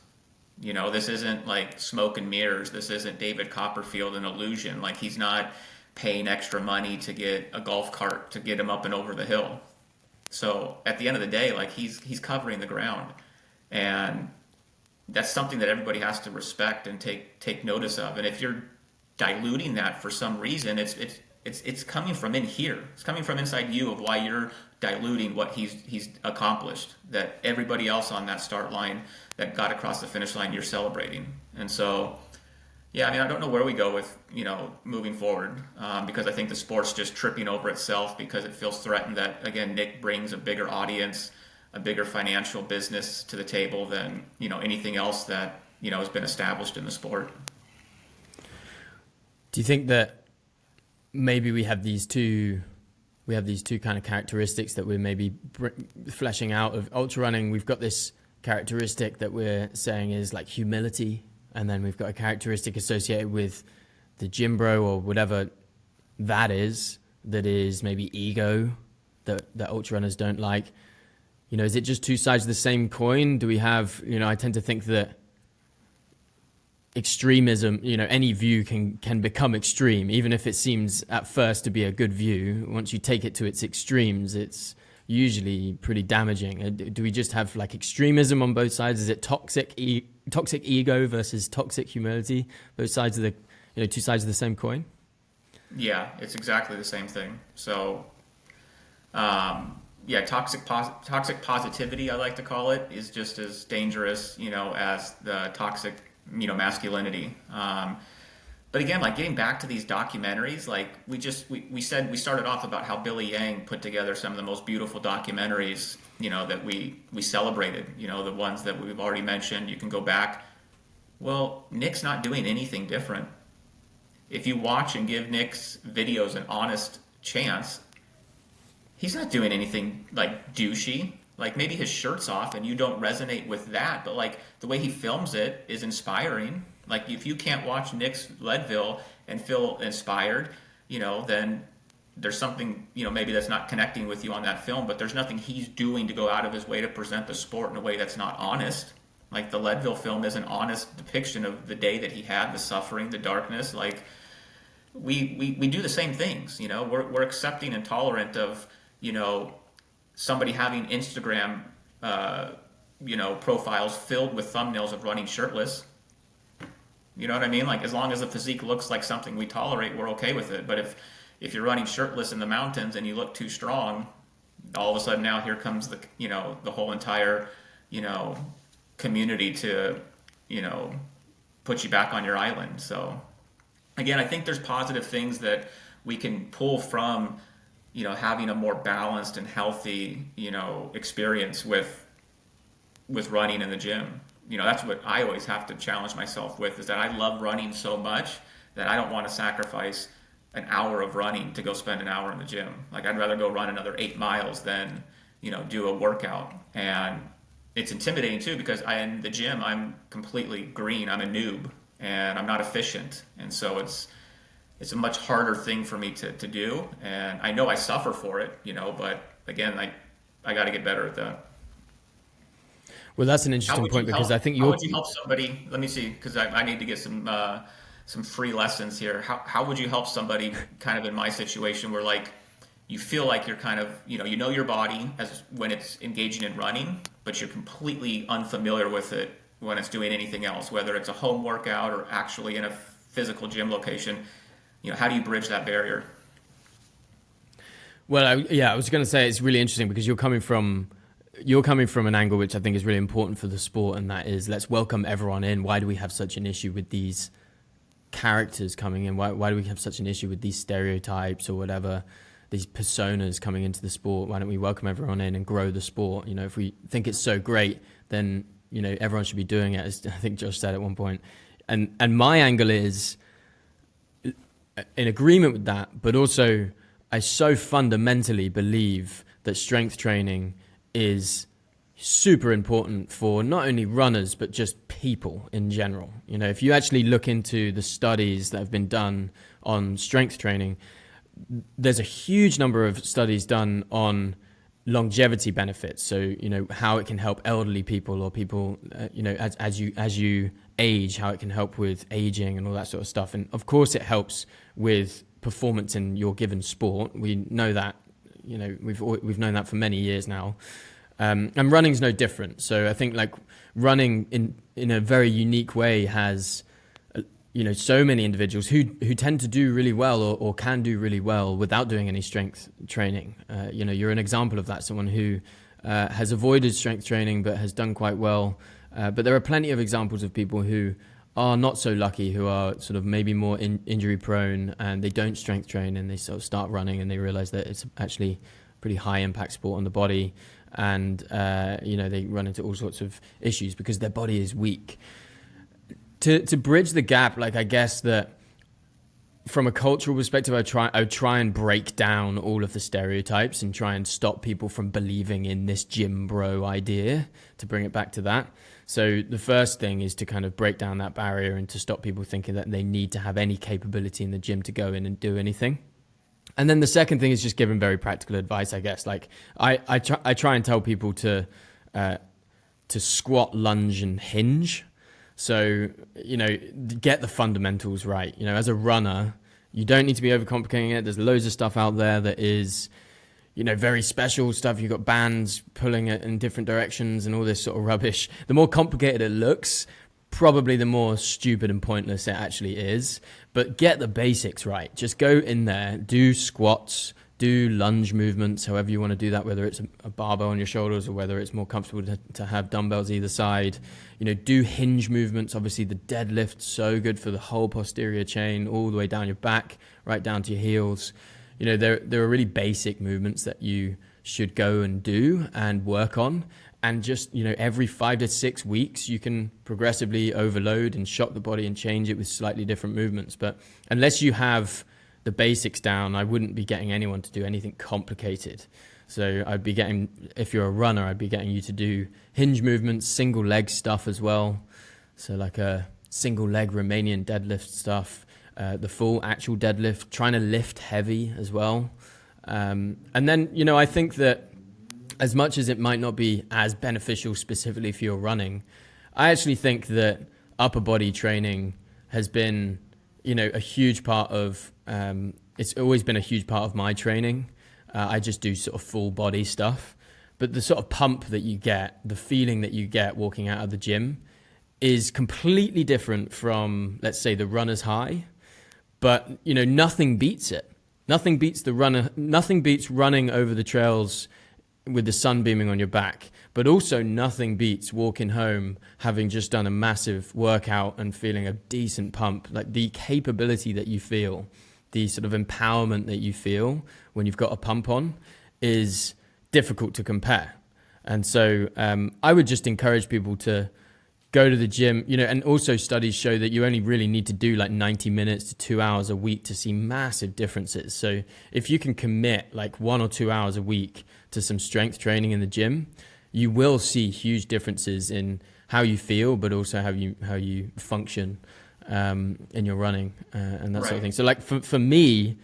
This isn't like smoke and mirrors. This isn't David Copperfield, an illusion. Like, he's not paying extra money to get a golf cart to get him up and over the hill. So at the end of the day, like, he's covering the ground, and that's something that everybody has to respect and take notice of. And if you're diluting that for some reason, it's coming from in here. It's coming from inside you of why you're diluting what he's accomplished. That everybody else on that start line that got across the finish line, you're celebrating. And so, yeah, I mean, I don't know where we go with moving forward, because I think the sport's just tripping over itself because it feels threatened that, again, Nick brings a bigger audience, a bigger financial business to the table than anything else that has been established in the sport. Do you think that maybe we have these two kind of characteristics that we're maybe fleshing out of ultra running? We've got this characteristic that we're saying is like humility, and then we've got a characteristic associated with the gym bro or whatever that is maybe ego that ultra runners don't like. Is it just two sides of the same coin? Do we have, I tend to think that extremism, any view can become extreme, even if it seems at first to be a good view. Once you take it to its extremes, it's usually pretty damaging. Do we just have like extremism on both sides? Is it toxic ego versus toxic humility? Both sides of the, two sides of the same coin? Yeah, it's exactly the same thing. So, toxic positivity, I like to call it, is just as dangerous, as the toxic, masculinity. But again, like, getting back to these documentaries, like we said, we started off about how Billy Yang put together some of the most beautiful documentaries, that we celebrated, the ones that we've already mentioned. You can go back. Well, Nick's not doing anything different. If you watch and give Nick's videos an honest chance, he's not doing anything like douchey. Like, maybe his shirt's off and you don't resonate with that, but like the way he films it is inspiring. Like, if you can't watch Nick's Leadville and feel inspired, then there's something, maybe that's not connecting with you on that film, but there's nothing he's doing to go out of his way to present the sport in a way that's not honest. Like, the Leadville film is an honest depiction of the day that he had, the suffering, the darkness. Like, we do the same things, we're accepting and tolerant of, somebody having Instagram, profiles filled with thumbnails of running shirtless. You know what I mean? Like, as long as the physique looks like something we tolerate, we're okay with it. But if you're running shirtless in the mountains and you look too strong, all of a sudden now here comes the whole entire, community to, put you back on your island. So again, I think there's positive things that we can pull from, having a more balanced and healthy, experience with running in the gym. That's what I always have to challenge myself with, is that I love running so much that I don't want to sacrifice an hour of running to go spend an hour in the gym. Like, I'd rather go run another 8 miles than, do a workout. And it's intimidating too, because in the gym, I'm completely green. I'm a noob and I'm not efficient. And so it's a much harder thing for me to do. And I know I suffer for it, but again, I got to get better at that. Well, that's an interesting point, because I think how would you help somebody? Let me see, because I need to get some free lessons here. How would you help somebody kind of in my situation where, like, you feel like you're kind of, you know your body as when it's engaging in running, but you're completely unfamiliar with it when it's doing anything else, whether it's a home workout or actually in a physical gym location. How do you bridge that barrier? Well, I was going to say it's really interesting, because you're coming from an angle which I think is really important for the sport, and that is, let's welcome everyone in. Why do we have such an issue with these characters coming in? Why do we have such an issue with these stereotypes or whatever, these personas coming into the sport? Why don't we welcome everyone in and grow the sport? If we think it's so great, then everyone should be doing it, as I think Josh said at one point. And my angle is in agreement with that, but also I so fundamentally believe that strength training is super important for not only runners, but just people in general. You know, if you actually look into the studies that have been done on strength training, there's a huge number of studies done on longevity benefits. So, you know, how it can help elderly people or people, you know, as you age, how it can help with aging and all that sort of stuff. And of course it helps with performance in your given sport. We know that, you know, we've known that for many years now. And running's no different. So I think like running in a very unique way has, you know, so many individuals who tend to do really well or can do really well without doing any strength training. You know, you're an example of that, someone who has avoided strength training but has done quite well. But there are plenty of examples of people who are not so lucky, who are sort of maybe more injury prone, and they don't strength train and they sort of start running and they realize that it's actually a pretty high impact sport on the body. And, you know, they run into all sorts of issues because their body is weak. To bridge the gap, like, I guess that from a cultural perspective, I would try and break down all of the stereotypes and try and stop people from believing in this gym bro idea, to bring it back to that. So the first thing is to kind of break down that barrier and to stop people thinking that they need to have any capability in the gym to go in and do anything. And then the second thing is just giving very practical advice, I guess. Like I try and tell people to squat, lunge, and hinge. So, you know, get the fundamentals right. You know, as a runner, you don't need to be overcomplicating it. There's loads of stuff out there that is, you know, very special stuff. You've got bands pulling it in different directions and all this sort of rubbish. The more complicated it looks, probably the more stupid and pointless it actually is. But get the basics right. Just go in there, do squats, do lunge movements, however you want to do that, whether it's a barbell on your shoulders or whether it's more comfortable to have dumbbells either side. You know, do hinge movements. Obviously, the deadlift's so good for the whole posterior chain, all the way down your back, right down to your heels. You know, there are really basic movements that you should go and do and work on. And just, you know, every 5 to 6 weeks, you can progressively overload and shock the body and change it with slightly different movements. But unless you have the basics down, I wouldn't be getting anyone to do anything complicated. So I'd be getting, if you're a runner, I'd be getting you to do hinge movements, single leg stuff as well. So like a single leg Romanian deadlift stuff, the full actual deadlift, trying to lift heavy as well. And then, you know, I think that as much as it might not be as beneficial specifically for your running, I actually think that upper body training has been, you know, a huge part of, it's always been a huge part of my training. I just do sort of full body stuff, but the sort of pump that you get, the feeling that you get walking out of the gym is completely different from, let's say, the runner's high. But, you know, nothing beats it. Nothing beats the runner. Nothing beats running over the trails with the sun beaming on your back, but also nothing beats walking home having just done a massive workout and feeling a decent pump. Like the capability that you feel, the sort of empowerment that you feel when you've got a pump on is difficult to compare. And so I would just encourage people to go to the gym, you know, and also studies show that you only really need to do like 90 minutes to 2 hours a week to see massive differences. So if you can commit like 1 or 2 hours a week to some strength training in the gym, you will see huge differences in how you feel, but also how you function in your running and that sort of thing. So like for me,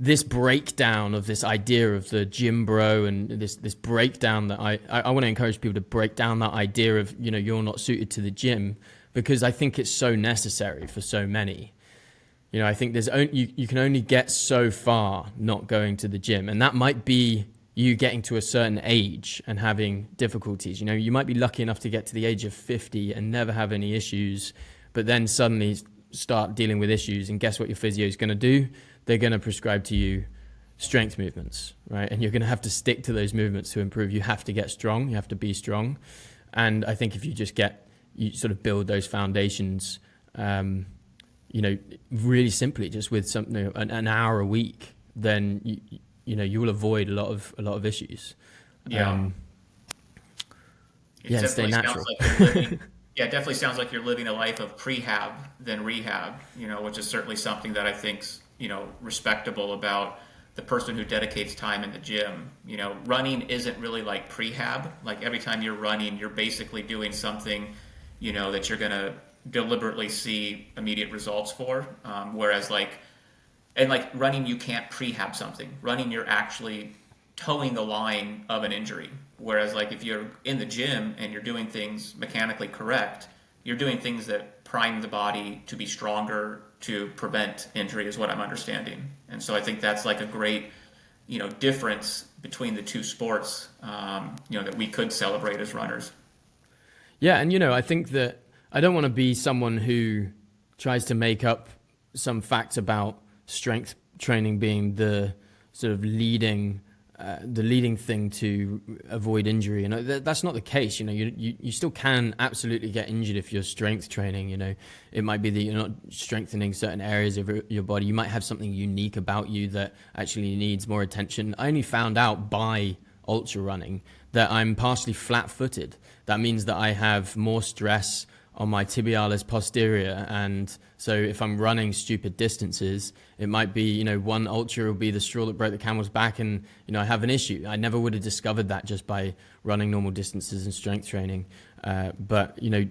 this breakdown of this idea of the gym bro and this breakdown that I want to encourage people to break down that idea of, you know, you're not suited to the gym, because I think it's so necessary for so many. You know, I think you can only get so far not going to the gym, and that might be you getting to a certain age and having difficulties. You know, you might be lucky enough to get to the age of 50 and never have any issues, but then suddenly start dealing with issues, and guess what your physio is going to do? They're going to prescribe to you strength movements, right? And you're going to have to stick to those movements to improve. You have to get strong. You have to be strong. And I think if you just you sort of build those foundations, you know, really simply just with something, an hour a week, then you know, you will avoid a lot of issues. Yeah. Stay natural. Yeah, it definitely sounds like you're living a life of prehab than rehab, you know, which is certainly something that I think's, you know, respectable about the person who dedicates time in the gym. You know, running isn't really like prehab. Like every time you're running, you're basically doing something, you know, that you're going to deliberately see immediate results for. Whereas like running, you can't prehab something. Running, you're actually towing the line of an injury. Whereas like if you're in the gym and you're doing things mechanically correct, you're doing things that prime the body to be stronger, to prevent injury, is what I'm understanding. And so I think that's like a great, you know, difference between the two sports, you know, that we could celebrate as runners. Yeah, and you know, I think that I don't want to be someone who tries to make up some facts about strength training being the sort of leading thing to avoid injury. And that's not the case. You know, you still can absolutely get injured if you're strength training. You know, it might be that you're not strengthening certain areas of your body. You might have something unique about you that actually needs more attention. I only found out by ultra running that I'm partially flat-footed. That means that I have more stress on my tibialis posterior, and so if I'm running stupid distances, it might be, you know, one ultra will be the straw that broke the camel's back, and you know, I have an issue. I never would have discovered that just by running normal distances and strength training. But you know,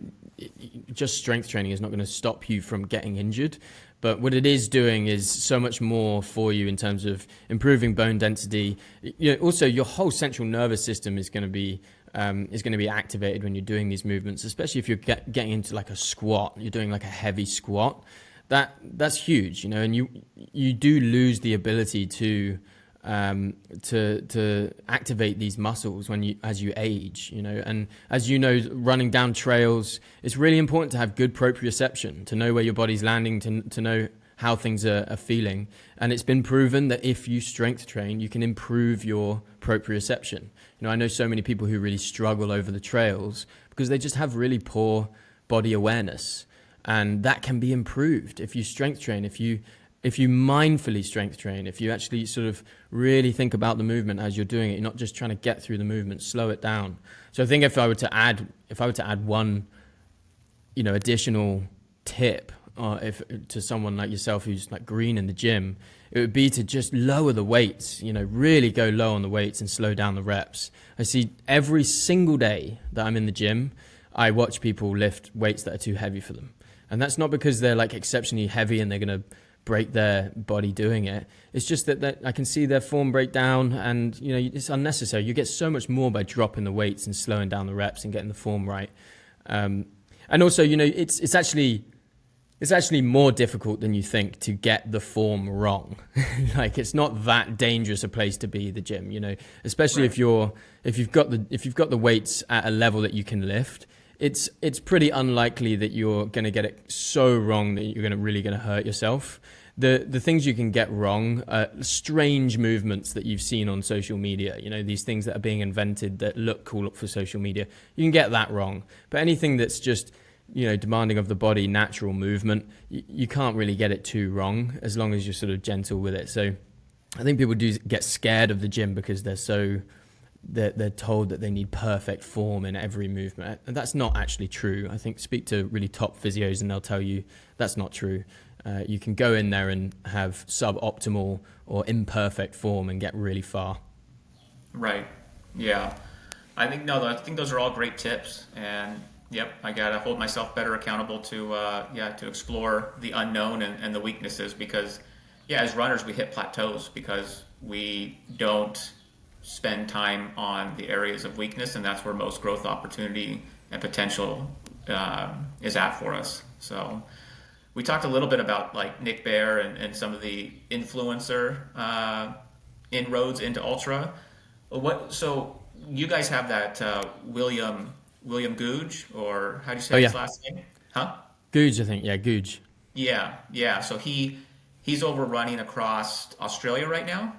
just strength training is not going to stop you from getting injured. But what it is doing is so much more for you in terms of improving bone density. You know, also your whole central nervous system is going to be activated when you're doing these movements, especially if you're getting into like a squat. You're doing like a heavy squat. That's huge, you know, and you do lose the ability to activate these muscles as you age, you know. And as you know, running down trails, it's really important to have good proprioception, to know where your body's landing, to know how things are feeling. And it's been proven that if you strength train, you can improve your proprioception. You know, I know so many people who really struggle over the trails because they just have really poor body awareness, and that can be improved if you strength train, if you mindfully strength train, if you actually sort of really think about the movement as you're doing it. You're not just trying to get through the movement, slow it down. So I think if I were to add one, you know, additional tip, if to someone like yourself who's like green in the gym, it would be to just lower the weights, you know, really go low on the weights and slow down the reps. I see every single day that I'm in the gym, I watch people lift weights that are too heavy for them. And that's not because they're like exceptionally heavy and they're going to break their body doing it. It's just that I can see their form break down, and you know, it's unnecessary. You get so much more by dropping the weights and slowing down the reps and getting the form right. And also, you know, it's actually more difficult than you think to get the form wrong. Like, it's not that dangerous a place to be, the gym, you know, especially right. if you've got the weights at a level that you can lift. It's pretty unlikely that you're going to get it so wrong that you're really going to hurt yourself. The things you can get wrong are strange movements that you've seen on social media. You know, these things that are being invented that look cool for social media. You can get that wrong. But anything that's just, you know, demanding of the body, natural movement, you can't really get it too wrong as long as you're sort of gentle with it. So I think people do get scared of the gym because they're told that they need perfect form in every movement, and that's not actually true. I think speak to really top physios and they'll tell you that's not true. You can go in there and have suboptimal or imperfect form and get really far. Right. Yeah. I think those are all great tips, and yep, I gotta hold myself better accountable to explore the unknown and the weaknesses, because as runners we hit plateaus because we don't spend time on the areas of weakness, and that's where most growth opportunity and potential is at for us. So we talked a little bit about like Nick Bear and some of the influencer inroads into ultra. So you guys have that William Goodge, or how do you say his last name? Huh? Goodge, I think. Yeah, Goodge. Yeah. So he's over running across Australia right now?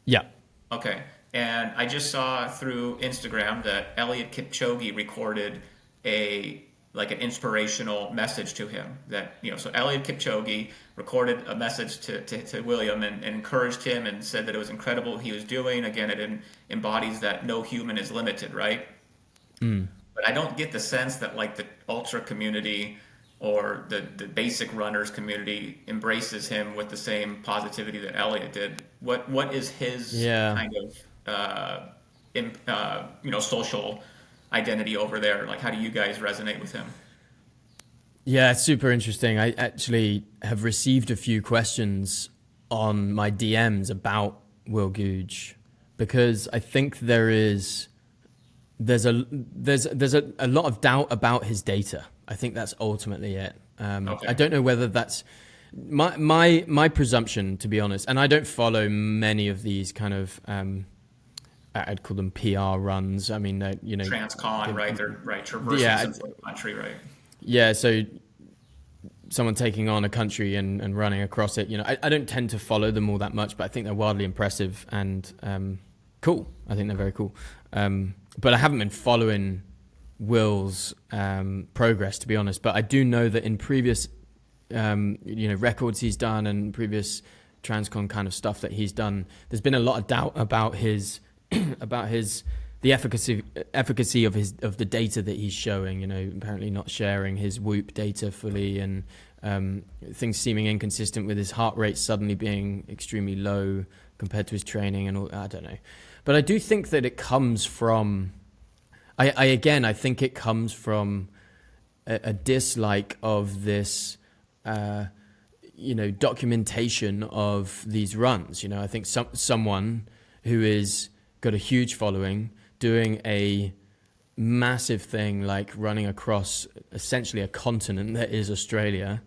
Yeah. Okay. And I just saw through Instagram that Eliud Kipchoge recorded an inspirational message to him. That, you know, so Eliud Kipchoge recorded a message to William and encouraged him and said that it was incredible what he was doing. Again, it embodies that no human is limited, right? Mm. But I don't get the sense that like the ultra community or the basic runners community embraces him with the same positivity that Eliud did. What is his Yeah. kind of social identity over there? Like, how do you guys resonate with him? Yeah, it's super interesting. I actually have received a few questions on my DMs about Will Goodge because I think there's a lot of doubt about his data. I think that's ultimately it. I Okay. don't know whether that's my presumption, to be honest. And I don't follow many of these kind of I'd call them PR runs. I mean, Transcon, right? They're right traversing yeah, some sort of country, right? yeah. So someone taking on a country and running across it. I don't tend to follow them all that much, but I think they're wildly impressive and cool. I think they're very cool. But I haven't been following Will's progress, to be honest. But I do know that in previous, records he's done and previous Transcon kind of stuff that he's done, there's been a lot of doubt about his, the efficacy of the data that he's showing. Apparently not sharing his Whoop data fully, and things seeming inconsistent with his heart rate suddenly being extremely low compared to his training and all. I don't know, but I do think that it comes from. I think it comes from a dislike of this, documentation of these runs. I think someone who is got a huge following doing a massive thing like running across essentially a continent that is Australia,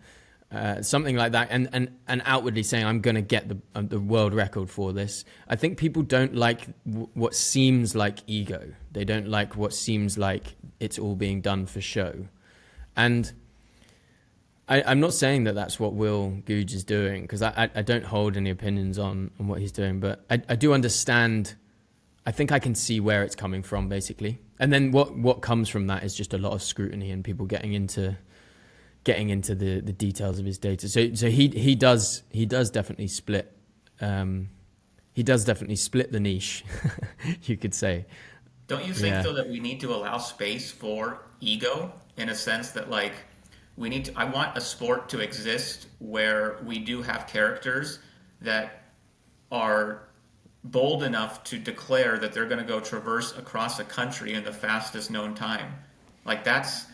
something like that, and outwardly saying I'm going to get the world record for this. I think people don't like what seems like ego. They don't like what seems like it's all being done for show. And I'm not saying that that's what Will Goodge is doing, because I don't hold any opinions on what he's doing, but I do understand. I think I can see where it's coming from, basically. And then what comes from that is just a lot of scrutiny and people getting into the details of his data. So he does definitely split. He does definitely split the niche, you could say. Don't you think Yeah. though that we need to allow space for ego in a sense that like I want a sport to exist where we do have characters that are bold enough to declare that they're going to go traverse across a country in the fastest known time. Like that's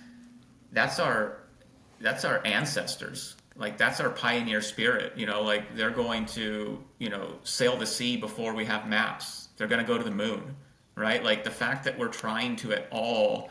our ancestors. Like that's our pioneer spirit, like they're going to, sail the sea before we have maps. They're going to go to the moon, right? Like the fact that we're trying to at all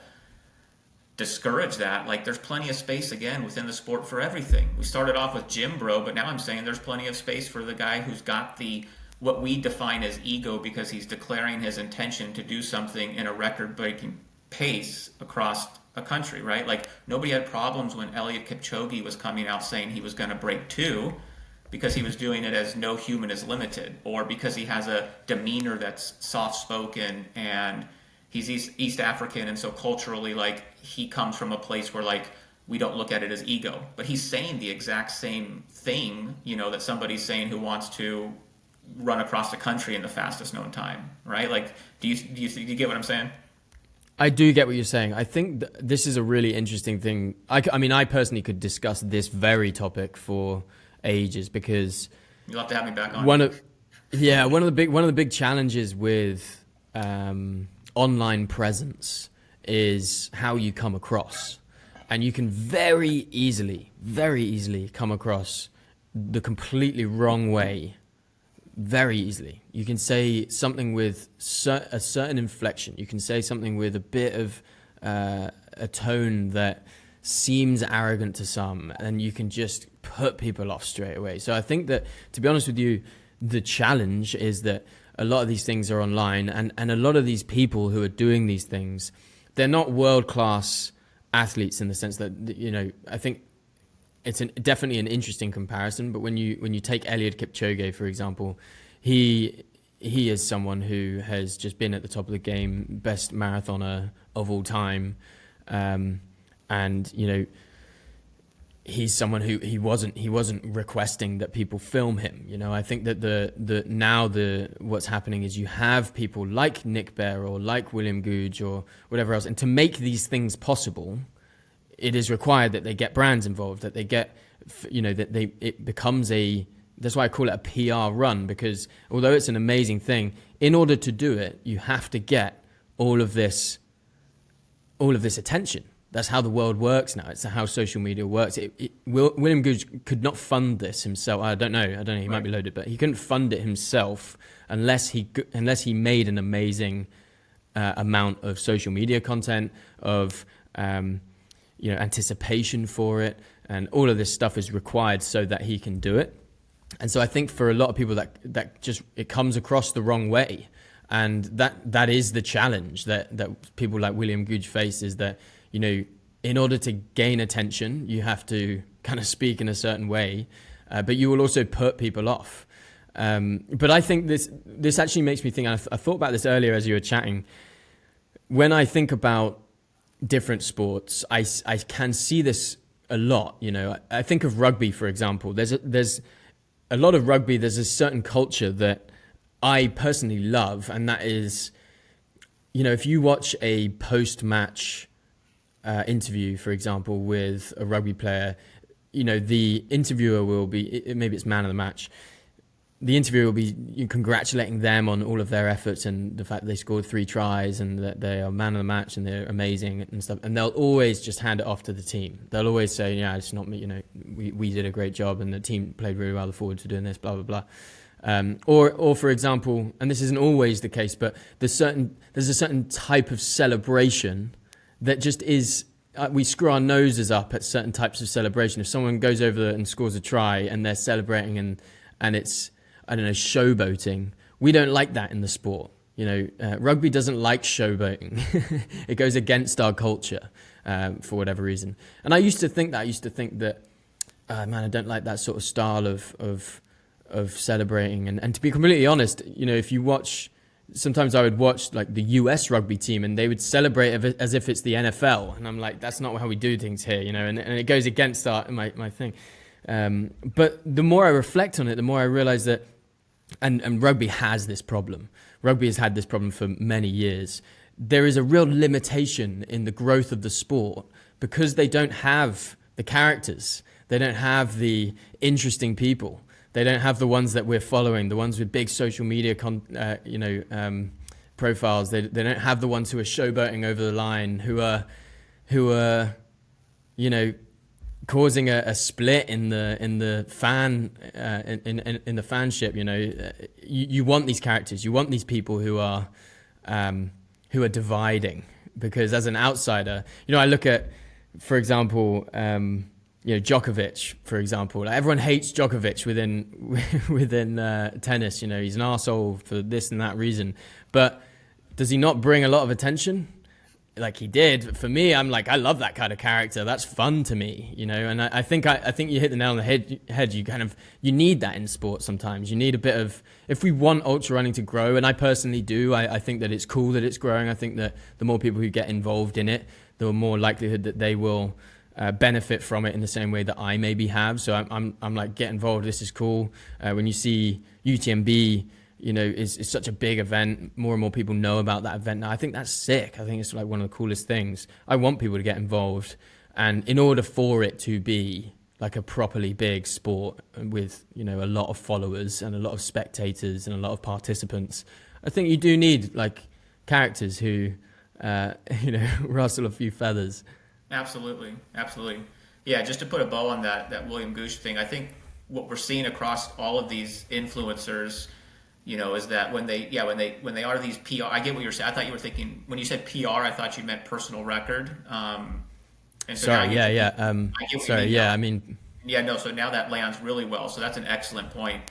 discourage that, like there's plenty of space again within the sport for everything. We started off with Jim Bro, but now I'm saying there's plenty of space for the guy who's got the what we define as ego because he's declaring his intention to do something in a record-breaking pace across a country, right? Like nobody had problems when Eliud Kipchoge was coming out saying he was going to break 2 because he was doing it as no human is limited, or because he has a demeanor that's soft-spoken and he's East African, and so culturally, like he comes from a place where like we don't look at it as ego, but he's saying the exact same thing, that somebody's saying who wants to run across the country in the fastest known time, right? Like, do you get what I'm saying? I do get what you're saying. I think this is a really interesting thing. I mean, I personally could discuss this very topic for ages, because You'll have to have me back on. one of the big challenges with online presence is how you come across, and you can very easily come across the completely wrong way. Very easily. You can say something with a certain inflection. You can say something with a bit of a tone that seems arrogant to some, and you can just put people off straight away. So I think that, to be honest with you, the challenge is that a lot of these things are online, and a lot of these people who are doing these things, they're not world-class athletes in the sense that, I think it's definitely an interesting comparison. But when you take Eliud Kipchoge, for example, he is someone who has just been at the top of the game, best marathoner of all time, and he's someone who he wasn't requesting that people film him. I think that what's happening is you have people like Nick Bear or like William Goodge or whatever else, and to make these things possible, it is required that they get brands involved, that they get, it becomes a that's why I call it a PR run, because although it's an amazing thing, in order to do it, you have to get all of this attention. That's how the world works now. It's how social media works. William Goodge could not fund this himself. I don't know. He might be loaded, but he couldn't fund it himself unless he made an amazing amount of social media content, of anticipation for it, and all of this stuff is required so that he can do it. And so I think for a lot of people that just, it comes across the wrong way. And that is the challenge that people like William Goodge face, is that, in order to gain attention, you have to kind of speak in a certain way, but you will also put people off. But I think this actually makes me think, I thought about this earlier as you were chatting. When I think about different sports, I can see this a lot. I think of rugby, for example. There's a lot of rugby. There's a certain culture that I personally love, and that is, if you watch a post-match interview, for example, with a rugby player, the interviewer will be, maybe it's man of the match, the interviewer will be congratulating them on all of their efforts and the fact that they scored 3 tries and that they are man of the match and they're amazing and stuff. And they'll always just hand it off to the team. They'll always say, yeah, it's not me, we did a great job and the team played really well, the forwards were doing this, blah, blah, blah. Or for example, and this isn't always the case, but there's a certain type of celebration that just is, we screw our noses up at certain types of celebration. If someone goes over and scores a try and they're celebrating and it's, I don't know, showboating, we don't like that in the sport. Rugby doesn't like showboating. It goes against our culture for whatever reason. And I used to think that, man, I don't like that sort of style of celebrating. And to be completely honest, if you watch, sometimes I would watch like the US rugby team and they would celebrate as if it's the NFL. And I'm like, that's not how we do things here, and it goes against my thing. But the more I reflect on it, the more I realize that, and rugby has this problem. Rugby has had this problem for many years. There is a real limitation in the growth of the sport because they don't have the characters. They don't have the interesting people. They don't have the ones that we're following, the ones with big social media profiles. They don't have the ones who are showboating over the line, who are causing a split in the fan in the fanship. You want these characters. You want these people who are dividing, because as an outsider, I look at, for example, Djokovic, for example. Like, everyone hates Djokovic within tennis. He's an arsehole for this and that reason. But does he not bring a lot of attention? Like he did. For me, I'm like, I love that kind of character. That's fun to me, And I think you hit the nail on the head. You need that in sport sometimes. You need a bit of, if we want ultra running to grow, and I personally do, I think that it's cool that it's growing. I think that the more people who get involved in it, the more likelihood that they will benefit from it in the same way that I maybe have. So I'm like, get involved. This is cool. When you see UTMB, is such a big event. More and more people know about that event now. I think that's sick. I think it's like one of the coolest things. I want people to get involved. And in order for it to be like a properly big sport with, a lot of followers and a lot of spectators and a lot of participants, I think you do need like characters who, rustle a few feathers. Absolutely. Yeah, just to put a bow on that William Goodge thing, I think what we're seeing across all of these influencers, is that when they are these PR, I get what you're saying. I thought you were thinking, when you said PR, I thought you meant personal record. And so sorry, yeah. So now that lands really well. So that's an excellent point,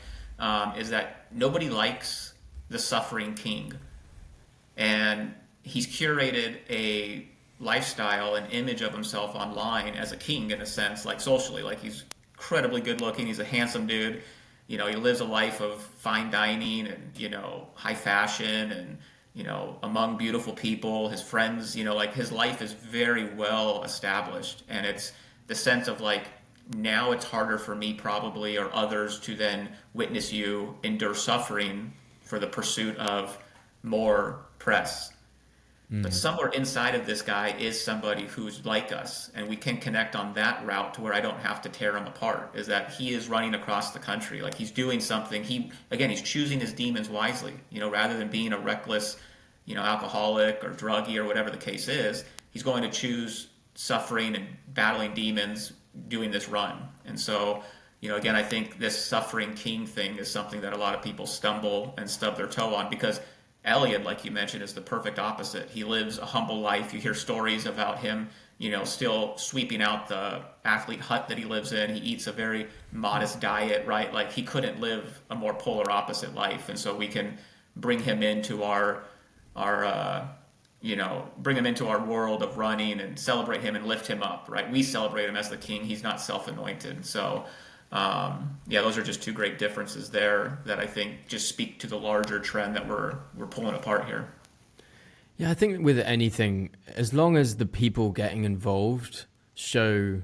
is that nobody likes the suffering king. And he's curated a lifestyle, an image of himself online as a king, in a sense, like socially, like he's incredibly good looking. He's a handsome dude. He lives a life of fine dining and, high fashion and, among beautiful people, his friends, like his life is very well established. And it's the sense of like, now it's harder for me probably or others to then witness you endure suffering for the pursuit of more press. But Mm. somewhere inside of this guy is somebody who's like us, and we can connect on that route to where I don't have to tear him apart. Is that he is running across the country, like he's doing something. He's choosing his demons wisely, rather than being a reckless, alcoholic or druggie or whatever the case is. He's going to choose suffering and battling demons, doing this run. And so, again, I think this suffering king thing is something that a lot of people stumble and stub their toe on, because Elliot, like you mentioned, is the perfect opposite. He lives a humble life. You hear stories about him, still sweeping out the athlete hut that he lives in. He eats a very modest diet, right? Like, he couldn't live a more polar opposite life. And so we can bring him into our bring him into our world of running and celebrate him and lift him up, right? We celebrate him as the king. He's not self-anointed. So, those are just two great differences there that I think just speak to the larger trend that we're pulling apart here. Yeah, I think with anything, as long as the people getting involved show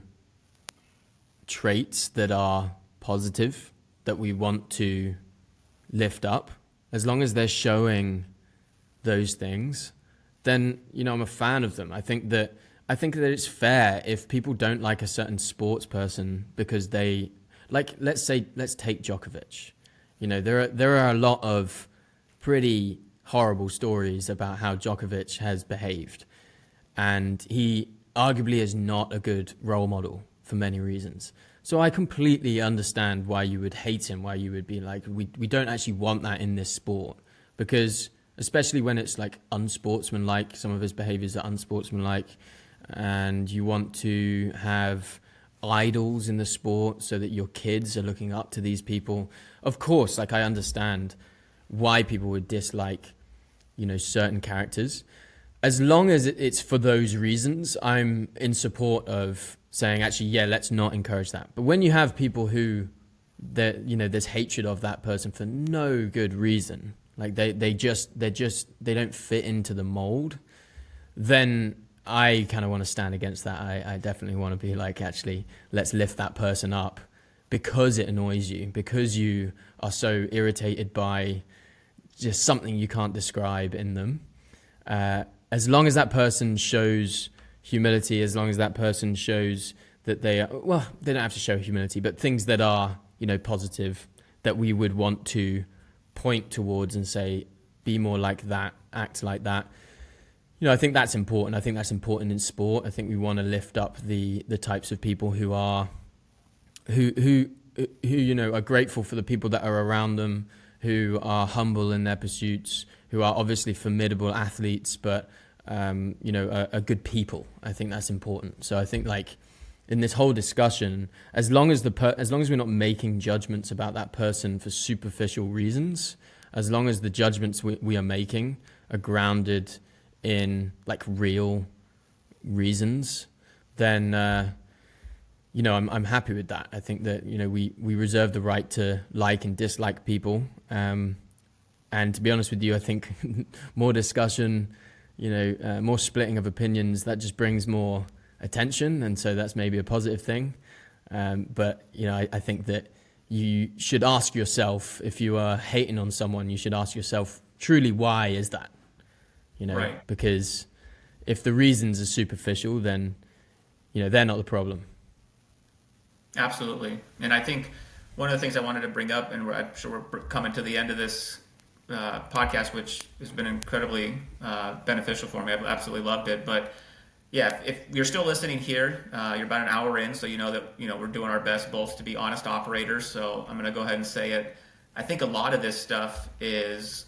traits that are positive, that we want to lift up, as long as they're showing those things, then, I'm a fan of them. I think that it's fair if people don't like a certain sports person because they, let's take Djokovic. There are a lot of pretty horrible stories about how Djokovic has behaved, and he arguably is not a good role model for many reasons. So I completely understand why you would hate him, why you would be like, we don't actually want that in this sport, because especially when it's like unsportsmanlike, some of his behaviors are unsportsmanlike, and you want to have idols in the sport so that your kids are looking up to these people. Of course, I understand why people would dislike, certain characters. As long as it's for those reasons, I'm in support of saying, actually, yeah, let's not encourage that. But when you have people who, there's hatred of that person for no good reason, like they don't fit into the mold, then I kind of want to stand against that. I definitely want to be like, actually, let's lift that person up because it annoys you, because you are so irritated by just something you can't describe in them. As long as that person shows humility, as long as that person shows that they are, well, they don't have to show humility, but things that are, positive, that we would want to point towards and say, be more like that, act like that. I think that's important. I think that's important in sport. I think we want to lift up the types of people who are grateful for the people that are around them, who are humble in their pursuits, who are obviously formidable athletes, but are good people. I think that's important. So I think, like, in this whole discussion, as long as we're not making judgments about that person for superficial reasons, as long as the judgments we are making are grounded in like real reasons, then I'm happy with that. I think that we reserve the right to like and dislike people, and to be honest with you, I think more discussion, more splitting of opinions, that just brings more attention, and so that's maybe a positive thing. But I think that you should ask yourself, if you are hating on someone, you should ask yourself, truly, why is that? Right. Because if the reasons are superficial, then they're not the problem. Absolutely. And I think one of the things I wanted to bring up, and I'm sure we're coming to the end of this podcast, which has been incredibly beneficial for me. I've absolutely loved it. But yeah, if you're still listening here, you're about an hour in, so that we're doing our best both to be honest operators. So I'm going to go ahead and say it. I think a lot of this stuff is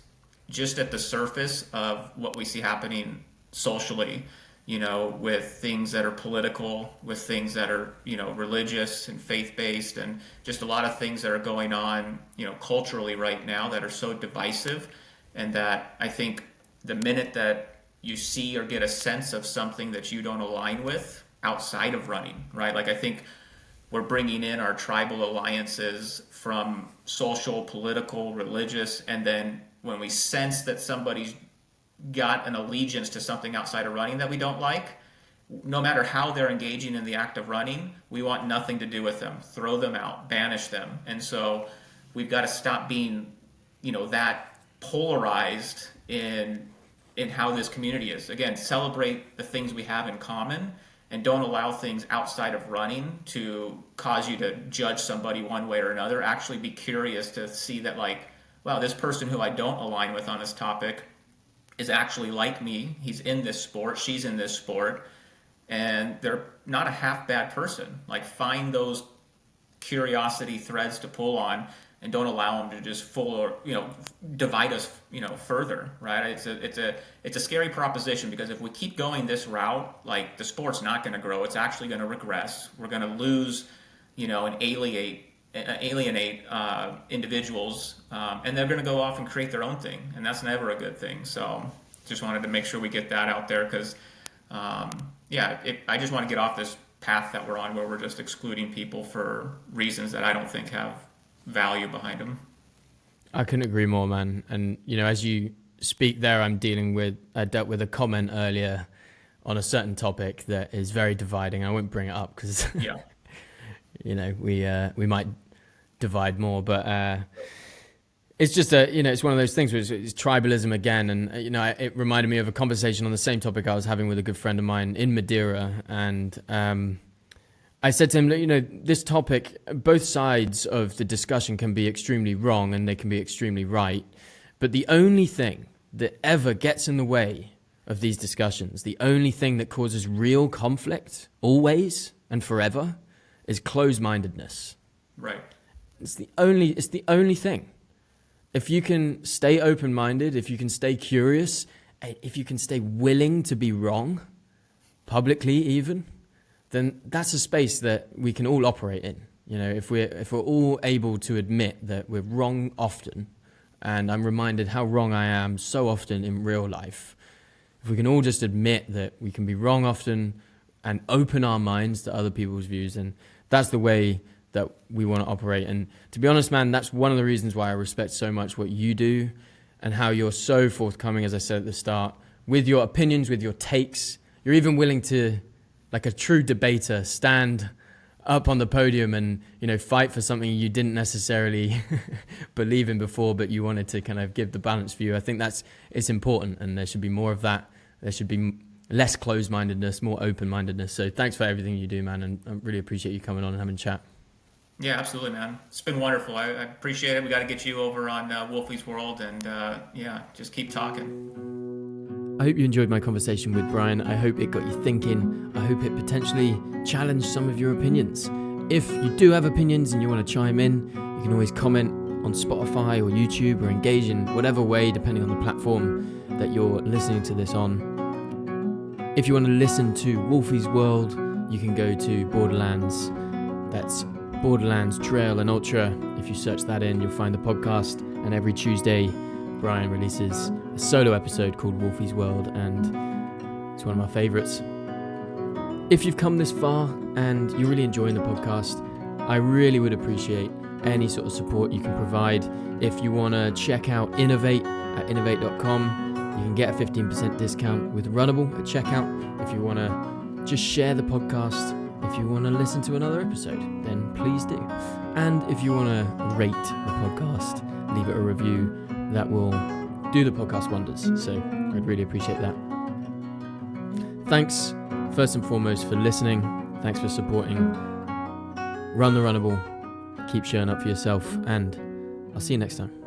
just at the surface of what we see happening socially, with things that are political, with things that are, religious and faith-based, and just a lot of things that are going on, culturally right now that are so divisive. And that I think the minute that you see or get a sense of something that you don't align with outside of running, right? Like, I think we're bringing in our tribal alliances from social, political, religious, and then when we sense that somebody's got an allegiance to something outside of running that we don't like, no matter how they're engaging in the act of running, we want nothing to do with them, throw them out, banish them. And so we've got to stop being, that polarized in in how this community is. Again, celebrate the things we have in common, and don't allow things outside of running to cause you to judge somebody one way or another. Actually be curious to see that, like, wow, this person who I don't align with on this topic is actually like me. He's in this sport, she's in this sport, and they're not a half bad person. Like, find those curiosity threads to pull on, and don't allow them to just divide us, further, right? It's a scary proposition, because if we keep going this route, like, the sport's not going to grow. It's actually going to regress. We're going to lose, and alienate individuals, and they're going to go off and create their own thing, and that's never a good thing. So just wanted to make sure we get that out there, because I just want to get off this path that we're on, where we're just excluding people for reasons that I don't think have value behind them. I couldn't agree more, man. And as you speak there, I dealt with a comment earlier on a certain topic that is very dividing. I won't bring it up because we might divide more, but it's just it's one of those things where it's tribalism again. And it reminded me of a conversation on the same topic I was having with a good friend of mine in Madeira, and I said to him, this topic, both sides of the discussion can be extremely wrong and they can be extremely right, but the only thing that ever gets in the way of these discussions, the only thing that causes real conflict, always and forever, is closed-mindedness. Right. It's the only thing. If you can stay open-minded, if you can stay curious, if you can stay willing to be wrong, publicly even, then that's a space that we can all operate in. If we're all able to admit that we're wrong often, and I'm reminded how wrong I am so often in real life, if we can all just admit that we can be wrong often and open our minds to other people's views, and that's the way that we want to operate. And to be honest, man, that's one of the reasons why I respect so much what you do and how you're so forthcoming, as I said at the start, with your opinions, with your takes. You're even willing to, like a true debater, stand up on the podium and fight for something you didn't necessarily believe in before, but you wanted to kind of give the balanced view. I think it's important, and there should be more of that. There should be less closed-mindedness, more open-mindedness. So thanks for everything you do, man, and I really appreciate you coming on and having a chat. Yeah, absolutely, man. It's been wonderful. I appreciate it. We got to get you over on Wolfie's World, and just keep talking. I hope you enjoyed my conversation with Brian. I hope it got you thinking. I hope it potentially challenged some of your opinions. If you do have opinions and you want to chime in, you can always comment on Spotify or YouTube, or engage in whatever way, depending on the platform that you're listening to this on. If you want to listen to Wolfie's World, you can go to Borderlands. That's Borderlands Trail and Ultra. If you search that in, you'll find the podcast. And every Tuesday, Brian releases a solo episode called Wolfie's World, and it's one of my favorites. If you've come this far and you're really enjoying the podcast, I really would appreciate any sort of support you can provide. If you want to check out Innovate at innovate.com, you can get a 15% discount with Runnable at checkout. If you want to just share the podcast, if you want to listen to another episode, then please do. And if you want to rate the podcast, leave it a review. That will do the podcast wonders. So I'd really appreciate that. Thanks, first and foremost, for listening. Thanks for supporting. Run the runnable. Keep showing up for yourself. And I'll see you next time.